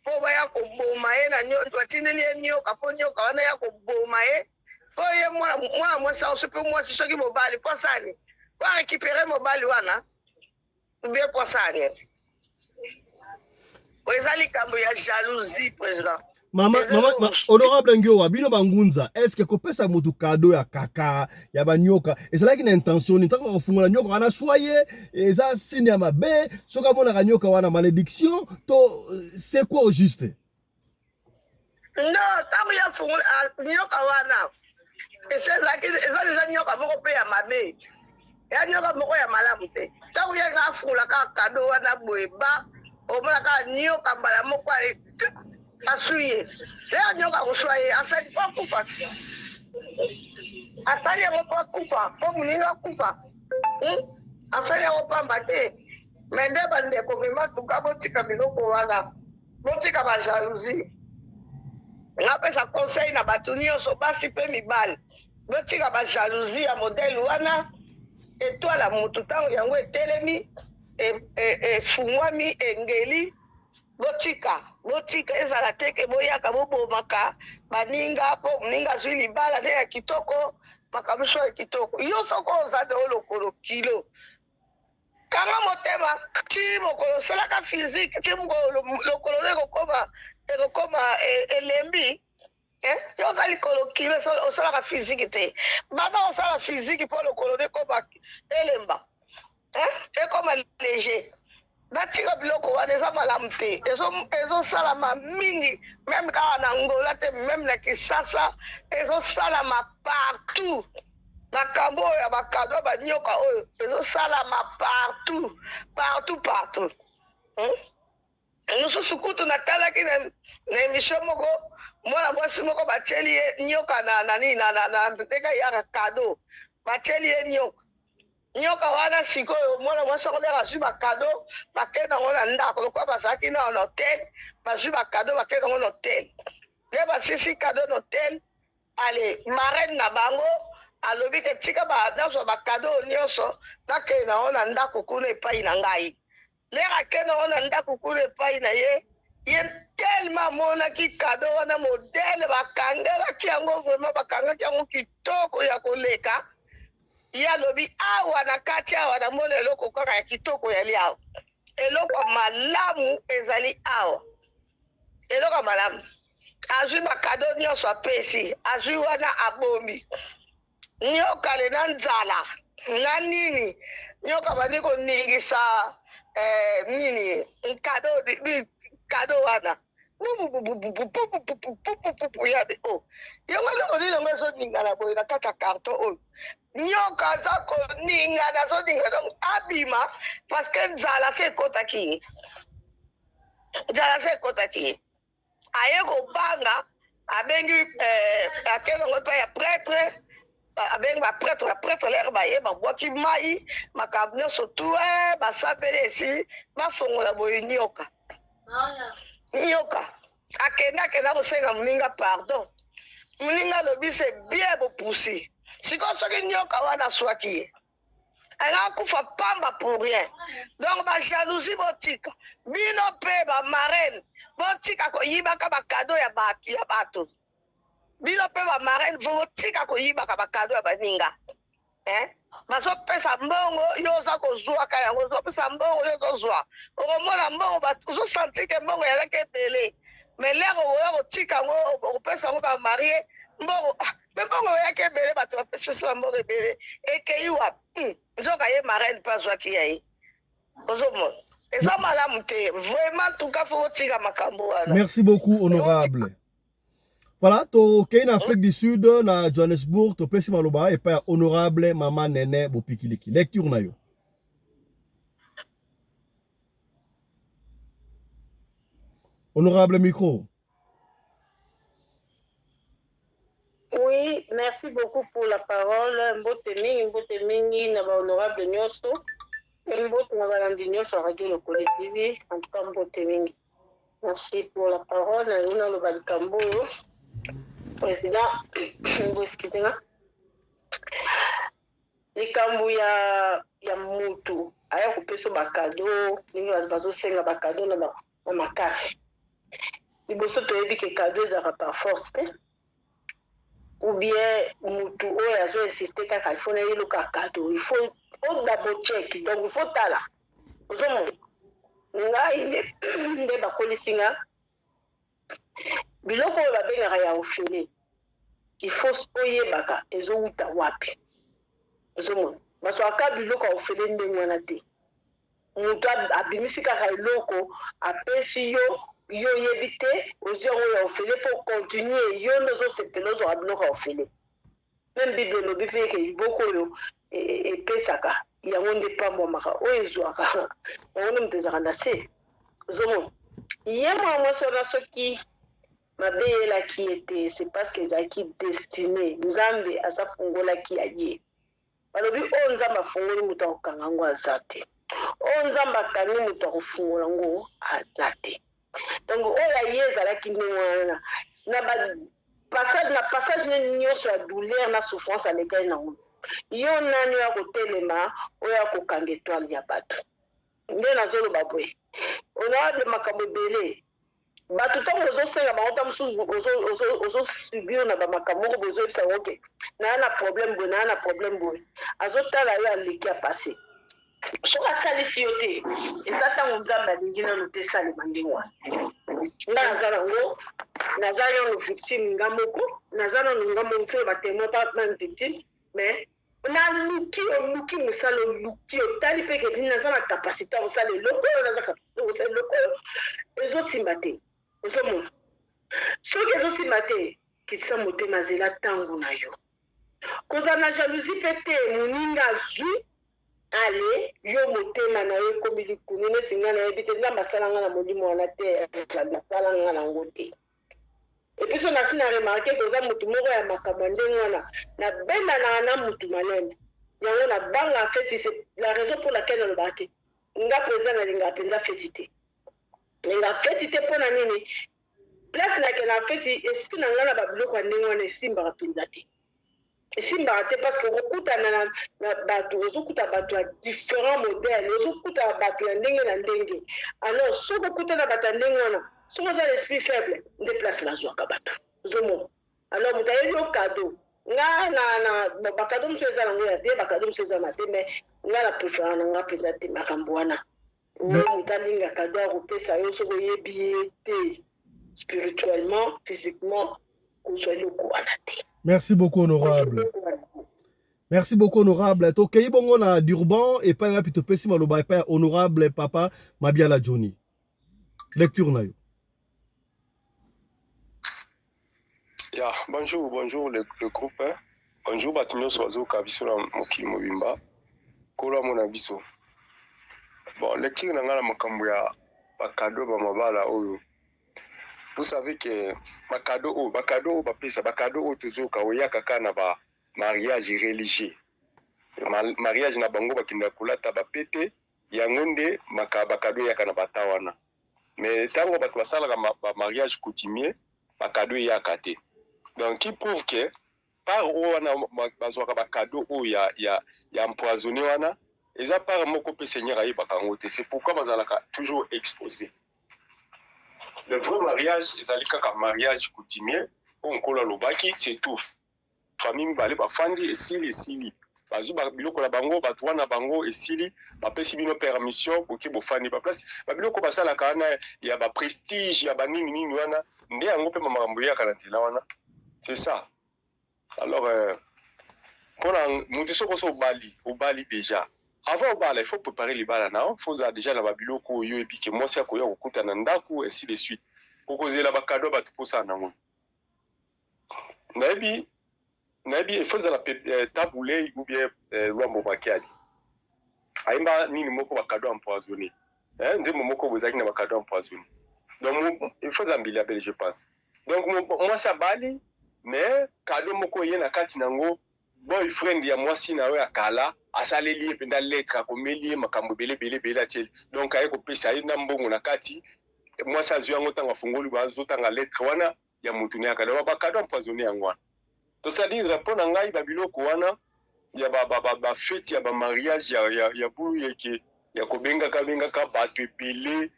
po baya koboma ye na nyoka batindeli ye nyoka po nyoka wana ya koboma ye. Oye mwana mwasi aosupe mwasi soki mobali po sani po récupérer mobali wana ou bien po sani ezali kambo ya jalousie président. Mama honorable Ngiowa bino bangunza est-ce que kopesa mutu cadeau ya kaka ya banyoka ezalaki na intention ni taka kofungola nyoka wana soye eza signe ya mabe soka mona kanyoka wana malédiction to c'est quoi au juste? Non, tango ya fungola nyoka wana ezalaki eza nyoka moko pe ya mabe ya nyoka moko ya malamu te tango ya nga fungola kaka cadeau wana boye ba omona kaka nyoka mbala moko asuye leo nyoka kuswaye asali kwa kufa asali yango kwa kufa po muninga kufa asali yango pamba te mais nde bandeko vraiment tuka botika biloko wana botika bajalousie ngapesa conseil na bato nyonso basi mpe mibali botika bajalousie ya modele wana etwala mutu ntango yango etelemi efungwami engeli botika ezala teke boyaka bobomaka baninga po moninga azwi libala nde ya kitoko makambo so ya kitoko yo soko oza de olokolo kilo kanga motema ti mokolo osalaka physique ti lokolo nde ekokoma elembi yo oza likolo kilo osalaka physique te banda osala physique mpo lokolo nde ekoma elemba ekoma léger batika biloko wana eza malamu te ezosalama mingi meme kaka na ngola te meme na kisasa ezosalama partout makambo oyo ya bakado ya banyoka oyo ezosalama partout mosusu kutu natalaki na émission moko mwana mwasi moko batieli ye nyoka na ndeka yaka kado batieli ye nyoka wana sikoyo mwana mwasi yango ndenge azwi bakado bakende yango na ndako lokola bazalaki na hotel bazwi bakado bakende yango na hotel nde basisi kado na hotel ale marraine na bango alobi te tika nazwa bakado nyonso nakende yango na ndako kuna epai na ngai lere akende yango na ndako kuna epai na ye tellement amonaki kado wana modele bakangelaki yango vraiment bakangaki yango kitoko ya koleka ya lobi awa na kati awa namona eloko kaka ya kitoko yali awa eloko malamu ezali awa eloko malamu azwi bakado nyonso apesi azwi wana abomi nyoka le na nzala na nini nyoka bandi koningisa nini kado wana yabe yango eloko nini yango ezoningana boye na kati ya karton oyo nyoka aza koningana azoninga donc abima parce que nzala se ekotaki ye aye kobanga abengi akende yango epai ya prêtre abengi baprêtre lere baye babwaki mai makambo nyonso tu basambeli esili bafongola boye nyoka akenda kosenga moninga pardon moninga alobi se bien bopusi sikoyo soki nyoka wana aswaki ye anga kufa pamba pour rien donc bajalousie botika bino mpe bamarraine botika koyibaka bakado ya bato bino mpe bamarraine botika koyibaka bakado ya baninga bazopesa mbongo yo oza kozwaka yango ozopesa mbongo yo ozozwa okomona mbongo ozosantike mbongo yalaki ebele mais lere oya kotika yango okopesa yango bamarie mbongo me mbongo oyaki ebele bato bapesi bambongo ebele ekei wapi nzoka ye marraine mpe azwaki ya ye ozomona eza malamu te vraiment tuka fo kotika makambo wana. Merci beaucoup honorable. Voilà, to kei na Afrique du Sud na Johannesburg to pesi maloba epai ya honorable mama Nene Bopikiliki. Lecture na yo. Honorable micro. Oui, merci beaucoup pour la parole. Mbote mingi na ba honorable nyonso. Mbote na balandi nyonso radio le collège TV. En tout cas mbote mingi. Merci pour la parole. Una lo balikambo. Président, excusez-moi. Likambo ya mutu. Aya kupeso bakado, ningi bazo senga bakado na makasi. Liboso toyebi ke kado ezaka par force te. Ou bien mutu oyo azo insister kaka il faut na yeluka kado, il faut double check, donc il faut tala ozomona ngai nde bakolisi nga biloko oyo babengaka ya ofele il faut oyebaka ezowuta wapi ozomona baswaka biloko ya ofele ndenge wana te moto abimisi kaka eloko apesi yo oyebi te ozwi yango ya ofele mpo continue yo nde ozosepela ozwaka biloko ya ofele meme bible elobi mpe eke liboko oyo epesaka yango nde pambwamaka oyo ezwaka yango nde moto ezalaka na se ozomona ye mwa mwasi wana soki mabe eyelaki ete c'est parce que ezalaki destiné nzambe asafungolaki ya ye balobi oyo nzambe afungoli moto akokanga yango aza te oyo nzambe akangi moto akofungola yango aza te donc oyo aye ezalaki ndenge wana na passage nyonso ya douleur na souffrance alekali nango yo nani oyo akotelema oyo akokanga etoile ya bato nde nazoloba boye honorable makambo ebele bato ntango ozosenga bango ta mosusu ozosubir na bamakambo moko boye ozoyebisa oke naa na problème boye naa na problème boye azotala yo aleki ya pase soki asalisi yo te eza ntango nzambe alingi nano te esalema ndenge wana nga naza nango naza nano victime nga moko naza nano nga moko oyo batémoin pas même victime mais oluki mosala oluki otali mpe kedi naza na kapasité ya kosala eloko oyo naza kapasité ya kosala eloko oyo ezosimba te ozomona soki ezosimba te kitisa motema zela ntango na yo kozala na jalousie mpe te moninga azwi ale yo motema na yo ekomi likunu neti nga nayebi te nzambe asala nga na molimo wana te asala nga nango te epuis so nasi na remarke koza motu moko ya makambo ndenge wana nabendanaka na motu maleme yango nabanga feti c'est la raison pour laquelle nalobaka te nga mpenza nalingaka mpenza feti te linga feti te mpo na nini place nake na feti esprit na nga na babiloko ya ndenge wana esimbaka mpenza te esimbaka te parce que okutana na bato ozokuta bato ya différent modèle ozokuta bato ya ndenge na ndenge alors soki okutana bato ya ndenge wana soki oza l'esprit faible nde place nazwaka bato ozomona alors moto ayebi yo kado nga na bakado mosu eza nango ya te bakado mosu eza na te mais nga na préférant na nga mpenza te makambo wana oyo moto alinga kado akopesa yo soki oyebi ye te spirituellement physiquement kozwa eloko wana te. Merci beaucoup, honorable. Merci beaucoup, honorable. Tokei bongo na Durban et pas na pito pesi maloba et pas honorable papa Mabiala Johnny. Lecture na yo. Yeah, bonjour le groupe. Hein. Bonjour batinyo soazo kabiso na mokili mobimba. Kola mona biso. Bon, lecture na ngala makambo ya bakado ba mabala oyo. Vous savez que bakado bapesa bakado tozoka oyaka kana ba mariage religieux. Mariage na bango bakinda kulata bapete yango nde bakado yaka na batawana. Mais tango bato basalaka ba mariage coutumier bakado yaka te. Donc qui prouve que par wana bazwaka bakado o ya empoisonné wana eza par moko pe seigneur ayi bakango te. C'est pourquoi bazalaka toujours exposé. Le vrai mariage, c'est un mariage coutumier. On colle le baki, c'est tout. Famille balé ba fandi et sili. Bazu ba biloko la bango, ba tuana bango et sili. Ba pesi bino permission pour que bo fandi ba place. Ba biloko ba sala kana ya ba prestige, ya ba nini wana. Ndé yango pe makambo ya kana tela wana. C'est ça. Alors pour un mutu soko so bali déjà. Avant il faut préparer les balles là, il faut déjà la babiloko yo et puis que moi c'est akoya okuta na ndaku ainsi de suite. Kokozela la bakado batu posa nango. Nabi il faut la taboulé ou bien lwambo bakali. Aimba nini moko bakado empoisonné. Nzemo moko bozaki na bakado empoisonné. Donc il faut zambila belle je pense. Donc moi ça bali mais kado moko yena kati nango boyfriend ya mwasi na we akala asaleli penda lettre akomeli makambo belé atiel donc aye kopesa ye na mbongo na kati mwasi azwi yango tanga fungoli bazo tanga lettre wana ya mutu ne akala bakado empoisonné yango wana to ça dit répondre ngai ba biloko wana ya ba fête ya ba mariage ya bulu yeke ya kobenga ka bato ebele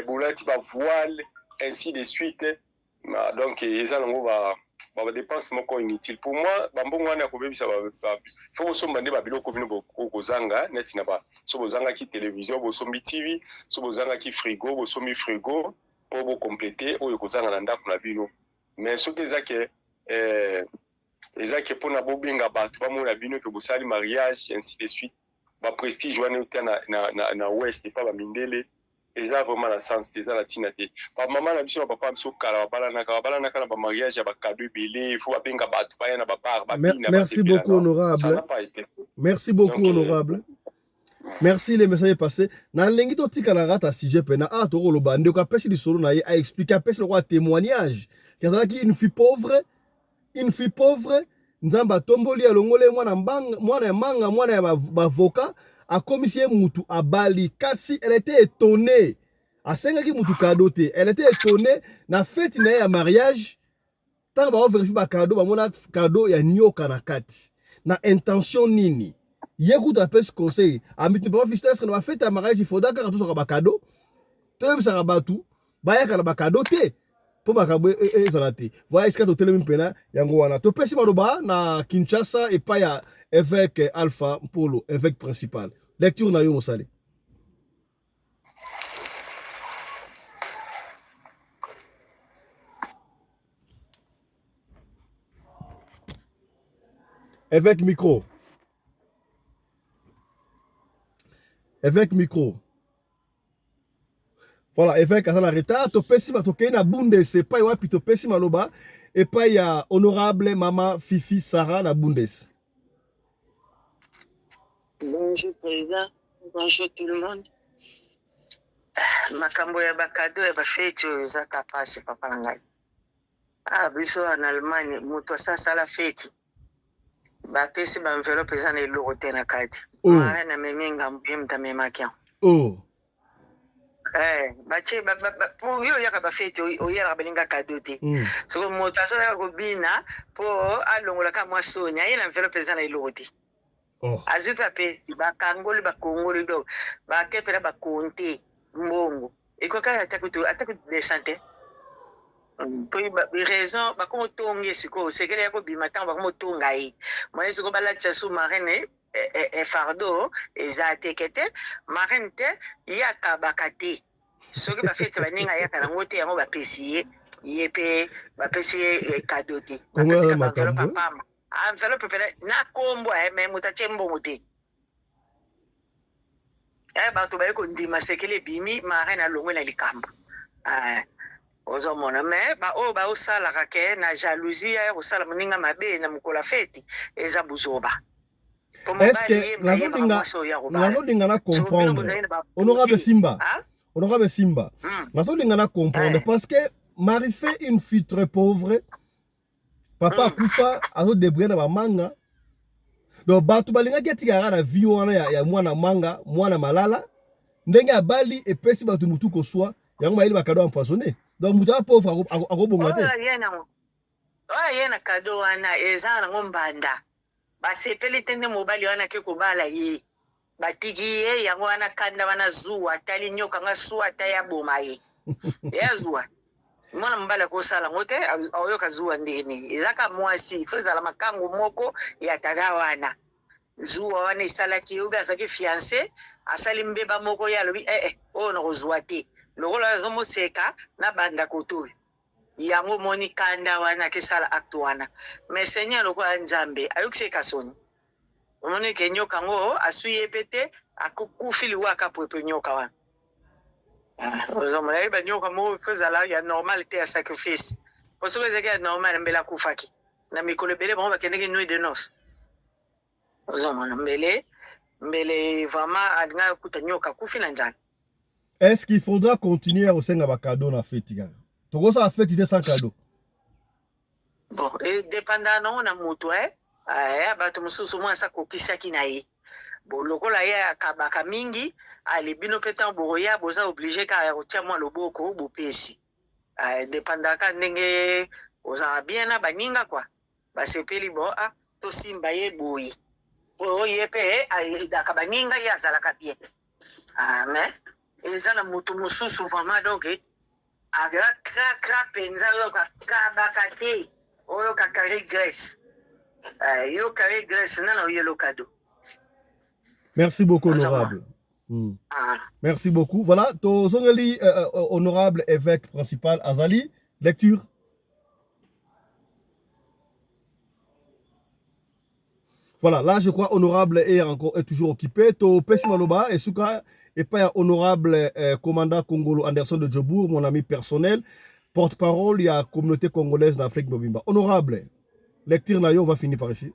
bolati ba voile ainsi de suite donc eza nango ba dépense moko inutile pour moi bambongo wana ko bebisa ba faut somba nde ba biloko bino ko zanga net na ba so bozanga ki télévision bo sombi TV so bozanga ki frigo bo sombi frigo pour bo compléter o ko zanga na ndako na bino mais ce que ezake ezake pona bo benga bato ba mona bino ke bosali mariage ainsi de suite ba prestige wana utana na ouest et pas ba mindele. Eza vraiment la sens des la tinate pa maman na biso papa biso kala bala na ba mariage ba cadeau belé il faut ba benga ba to pa na ba bar ba bina. Merci beaucoup honorable. Merci beaucoup honorable. Merci les messages passés. Na lengi to tika la rata sujet pena a to lo bande ko pesi di solo na ye a expliquer pesi le témoignage. Kazala ki une fille pauvre nzamba tomboli alongole mwana manga mwana ya avocat a commissaire mutu abali kasi elle était étonnée a senga ki mutu cadeau te elle était étonnée na fête na ya mariage tant ba vérifier ba cadeau ba mona cadeau ya nyoka na kati na intention nini yekuta appelle conseil ami tu pas fister na fête ya mariage il faudra que tout ça ba cadeau to ça ba tout ba ya kana ba cadeau te po bakabwe ezalate voilà est-ce que to telemi pena yango wana to pesi maloba na Kinshasa et pas ya évêque Alpha Polo évêque principal lecture na yo mosale évêque micro voilà, évêque à la retard, to pesi ma toke na bunde c'est pas wapi to pesi maloba et pas ya honorable maman Fifi Sarah na bundes. Bonjour président, bonjour tout le monde. Makambo ya bakado ya bafete za kapasi papa ngai. Ah biso en Allemagne moto sasa la fete. Ba pesi ba enveloppe za na lokote na kati. Mara na memenga mbimta memakia. Oh. Bache pour yo yaka ba fete o yaka balinga cadeau te so moto asola ko bina po alongola ka mwa sonya ina enveloppe za na ilote azuka pe ba kangoli ba kongoli do ba kepela ba konte mbongo ikoka atakutu de santé pour ba raison ba ko tonge siko sekele yako bima tanga ba ko tonga yi moi siko bala tsasu marine e fardeau ezatekete marente yaka bakate soki bafete baninga yaka nango te yango bapesi ye pe bapesi cadeau te bapesi ka enveloppe pamba enveloppe pele na kombo me mutache mbongo te bato bayeko ndima sekele bimi marene alongwe na likambo ozomona me oyo baosalaka ke na jalousie ya kosala moninga mabe na mokolo fete eza buzoba. Est-ce que nazolinga na comprendre honorable Simba nazolinga na comprendre parce que Marie fait une fille très pauvre papa kufa azo débrouiller na manga donc bato balinga ketika na vie wana ya mwana manga mwana malala ndenge abali et pesi bato mutu ko soi yango bayeli ba cadeau empoisonné donc mutu pauvre akobonga te yena cadeau wana eza na ngombanda basepeli tende mobali wana ke kobala ye batiki ye yango wana kanda wana zuwa tali nyoka nga suwa ta ya boma ye ya zuwa mwana mbala ko sala ngote ayoka zuwa ndeni ezaka mwasi fezala makango moko ya taga wana zuwa wana isalaki yoga saki fiancé asali mbeba moko ya lobi o na kozwa te lokola azomo seka na banda koto yango moni kanda wana kesala acte wana mais seigneur lokola nzambe ayokiseka soni omoni ke nyoka ngo asuye pete akukufili waka poepe nyoka wana ozomona ba nyoka mo fezala ya normal te ya sacrifice parce que c'est normal mbela kufaki na mikolo bele bon bakendeki nuit de noces ozomona mbele vraiment alinga kuta nyoka kufi na nzana. Est-ce qu'il faudra continuer au senga ba cadeau na fête gars Togo ça a fait idée sans cadeau. Bon, et dépendant na moto bato mususu mwa sa kokisaki na ye. Bon lokola ya kabaka mingi ali bino petan boroya boza obligé ka rotia mwa loboko bopesi. Dépendant ka ndenge oza bien na baninga kwa. Basepeli bon to simba ye boyi. Po ye pe da baninga ya zalaka bien. Mais ils ont moto mususu vraiment donc aga kra penza yo ka bakate oyo kakari Grèce. Yo carré Grèce, non, yo le cadeau. Merci beaucoup, honorable. Merci beaucoup. Voilà, Tozongeli, honorable évêque principal Azali, lecture. Voilà, là je crois honorable est toujours occupé. To Pessi Maloba et Souka et pas honorable commandant Congolo Anderson de Djobour, mon ami personnel, porte-parole, il y a communauté congolaise d'Afrique Mobimba. Honorable, lecture Nayo, on va finir par ici.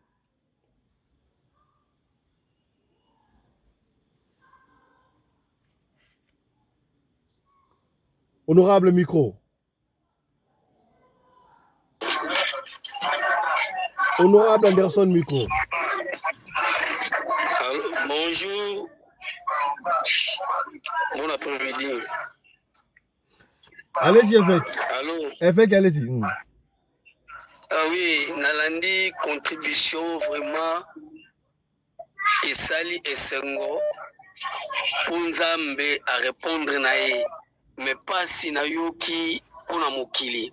Honorable micro. Honorable Anderson micro. Allô, bonjour. Bon après-midi. Allez-y, évêque. Allô. Évêque, allez-y. Ah oui, Nalandi, contribution vraiment. Et Sali et Sengo. Pour Nzambe à répondre nae. Mais pas si na yoki on a mokili.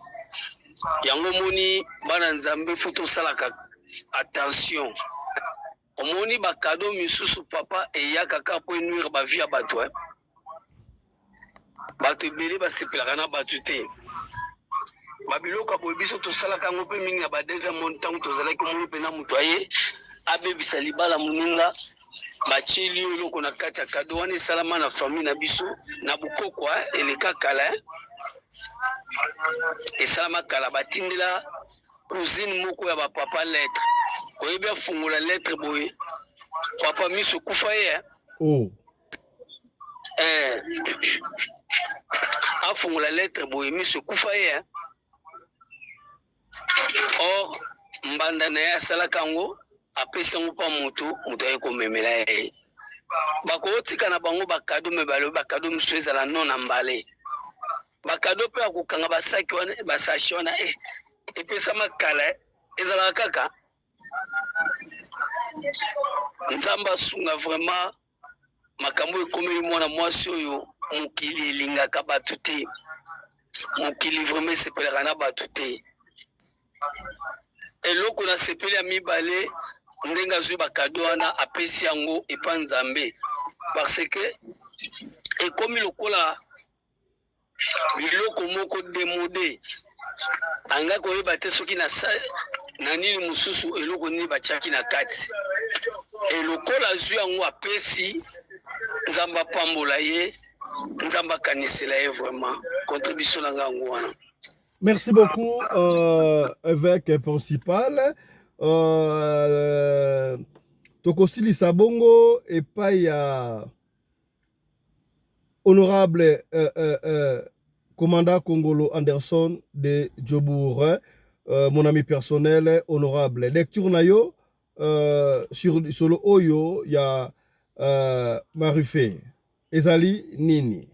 Yango moni, bana Nzambe futo salaka. Attention. Omoni bakado misusu papa et ya kaka pour nuire ba vie à bato. Bato beli ba sepelaka na bato te. Babiloko boy biso to salaka ngo pe mingi na ba deuxième montant to zalaki mo pe na mutu aye abebisa libala muninga bacheli oloko na kati ya kado wana salama na famille na biso na bukoko eleka kala esalama kala batindela cousine moko ya ba papa lettre koyebia fungula lettre boye papa miso kufa ye oh afungula lettre boye miso kufa ye or mbanda na ya salaka ngo apesa ngo pa mutu aye komemela ye bakotika na bango bakado me balo bakado miso ezala non na mbale bakado pe akokanga basaki wana basashi wana epesa makala ezala kaka Nzamba sunga vraiment makambo ekomeli mwana mwasi oyo mokili elingaka bato te mokili vraiment sepelaka na bato te eloko na sepeli ya mibale ndenge azwi bakado wana apesi yango epa Nzambe parce que ekomi lokola biloko moko demode anga koyeba te soki na nini mususu eloko nini batiaki na kati elokola azwi yango apesi Nzamba pambola ye Nzamba kanisela ye vraiment contribution na ngango wana. Merci beaucoup, évêque principal. Tokosili Sabongo et pas ya honorable commandant Congolo Anderson de Djobour, mon ami personnel, honorable. Lecture nayo sur le Oyo, il y a Marufé. Ezali Nini.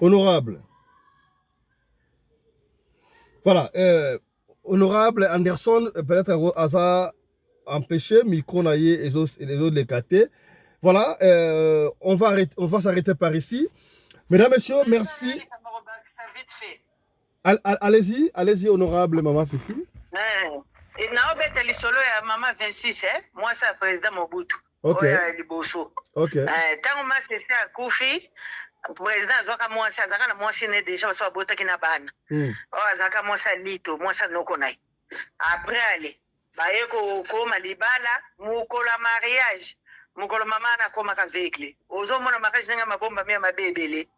Honorable. Voilà. Honorable Anderson, peut-être Aza empêché, micro naïe et les autres les catés. Voilà. On va s'arrêter par ici. Mesdames, messieurs, merci. Allez-y, honorable Maman Fifi. Et naobeta lisolo ya Mama 26, moi c'est président Mobutu. Ok. Liboso. Ok. Tant ma c'est ça Koufi. Président azwaka mwasi azaka na mwasi ne déjà baso abotaki na bana azaka mwasi lito mwasi noko nai après ale baye koma libala mukola mariage mukola mama na koma ka vehicle ozomona mariage nga mabomba mia mabebele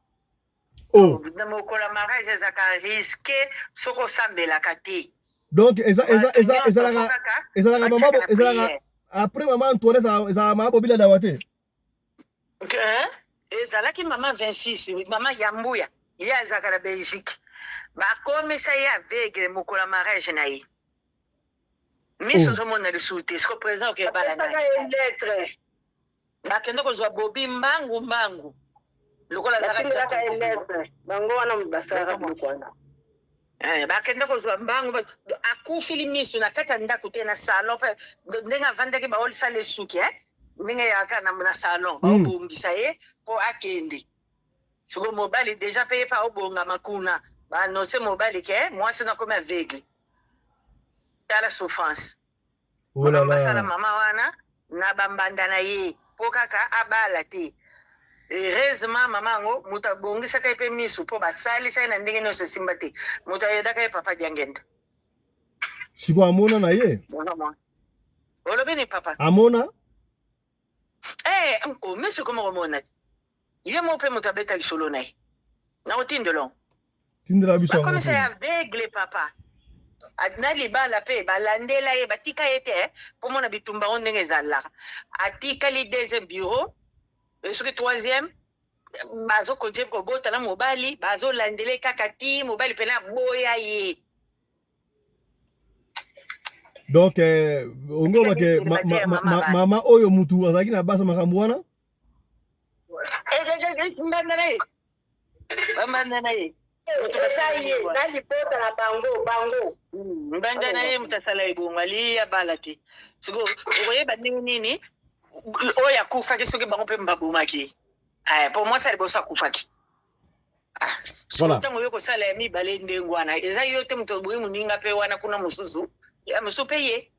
mukola mariage azaka risqué soko sambela kati donc ezala mama ezala après maman Antoine ezala mama bobila dawate ezalaki mama 26 mama Yambuya ye azalaka na Belgique bakomisa ye aveugle mokola mariage na ye miso ozomona lisusu te siko président okebala na lettre bakende kozwa bobi mbangu lokola azalaka lettre bango wana basalaka biloko wana bakende kozwa mbangu akufili miso na kati ya ndako te na salon mpe ndenge avandaki baolisa lesuki ndenge yaka na salon baobombisa ye mpo akende siko mobali déjà mpe ye pa obonga makuna baannonce mobali ke mwasi nakomi aveugle tala souffrance basala mama wana na bambanda na ye mpo kaka abala te heureusement mama yango moto abongisaka ye mpe misu mpo basalisa ye na ndenge nyonso esimba te moto ayedaka ye papa diangenda siko amona na ye olobi ni papa amona misu koma komona te ye mo mpe moto abeta lisolo na ye na kotindelo tindela biso bakomisa ya aveugle papa na libala mpe balandela ye batika ye te mpo mona bitumba ngo ndenge ezalaka atikali deuxième bureau soki troisième bazokontinue kobota na mobali bazolandela kaka ti mobali mpena aboya ye donc ongoba ke mama oyo mutu azalaki na basa makambo wana bambanda na ye na lipota na bango mbanda na ye moto asala ebongo aliya bala te siko okoyeba ndenge nini oyo akufaki soki bango mpe babomaki mpo mwasi aliboso akufaki ntango yo kosala ya mibale ndenge wana eza yo te moto oboyi moninga mpe wana kuna mosusu mosusu mpe ye.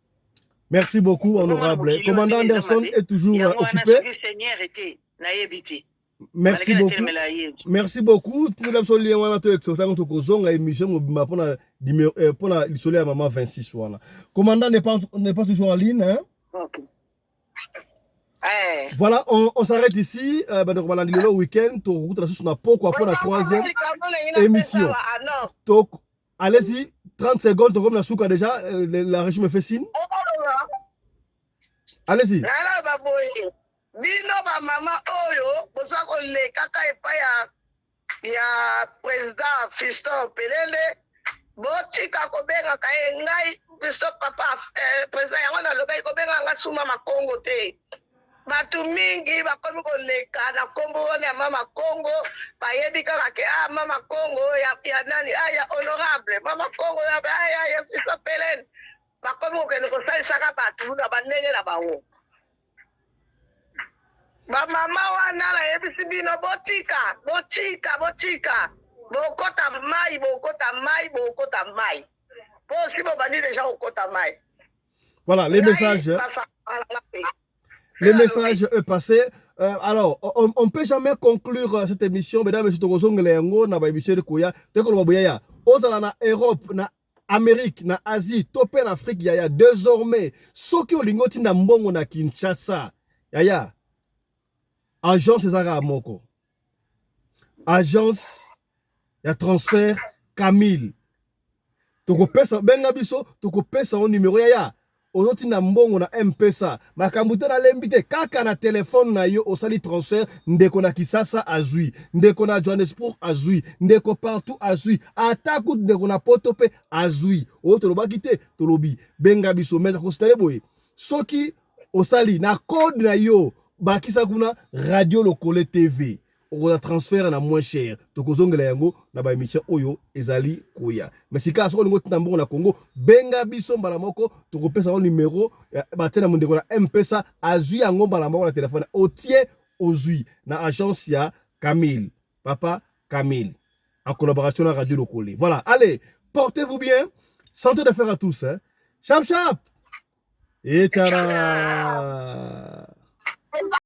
Merci beaucoup, honorable. Commandant Anderson est toujours occupé. Merci beaucoup. Merci beaucoup. Commandant n'est pas toujours en ligne. Hein? Okay. Voilà, on s'arrête ici. Donc, on va le week-end. On a pour la troisième émission. Donc, allez-y, 30 secondes, comme la souka déjà. La régie me fait signe. Allez-y. Bino ba mama oyo boza koleka ka epai ya président Fiston Pelele botika kobenga ka ngai Fiston papa président yango nalobai kobenga nga suma makongo te batu mingi bakomi koleka na kombo wana ya mama Kongo bayebi kaka ke mama Kongo ya nani ya honorable mama Kongo ya Fiston Pelele bakomi kokende kosalisaka batu na bandenge na bango ba mama wana la yebisi bino botika bokota mai po si bo bandi déjà okota mai. Voilà, les messages est passé. Alors, on peut jamais conclure cette émission, mesdames et messieurs, na ba émission de Koya, te ko boya ozala na Europe, na Amérique, na Asie, topé en Afrique yaya désormais soki olingoti na mbongo na Kinshasa yaya agence ezaka moko agence ya transfert Camille tokopesa benga biso tokopesa o numéro yaya ozoti na mbongo na M-Pesa makambo te na lembi te kaka na telefone na yo osali transfert ndeko na Kisasa azui ndeko na Johannesburg azui ndeko partout azui ataku ndeko na Poto pe azui o tolobaki te tolobi benga biso meza kostele boye soki osali na code na yo bakisa kuna Radio Lokole TV on transfert na moins cher tokozongela yango na ba émission oyo ezali koya mais sika soko lingo tinambo na Congo benga biso mbala moko tokopesa o numéro batena mondeko na M-Pesa azui yango mbala moko na téléphone otie ozui na agence ya Camille papa Camille en collaboration avec Radio Lokole. Voilà, allez, portez-vous bien, santé de fer à tous hein. Chap chap et tara.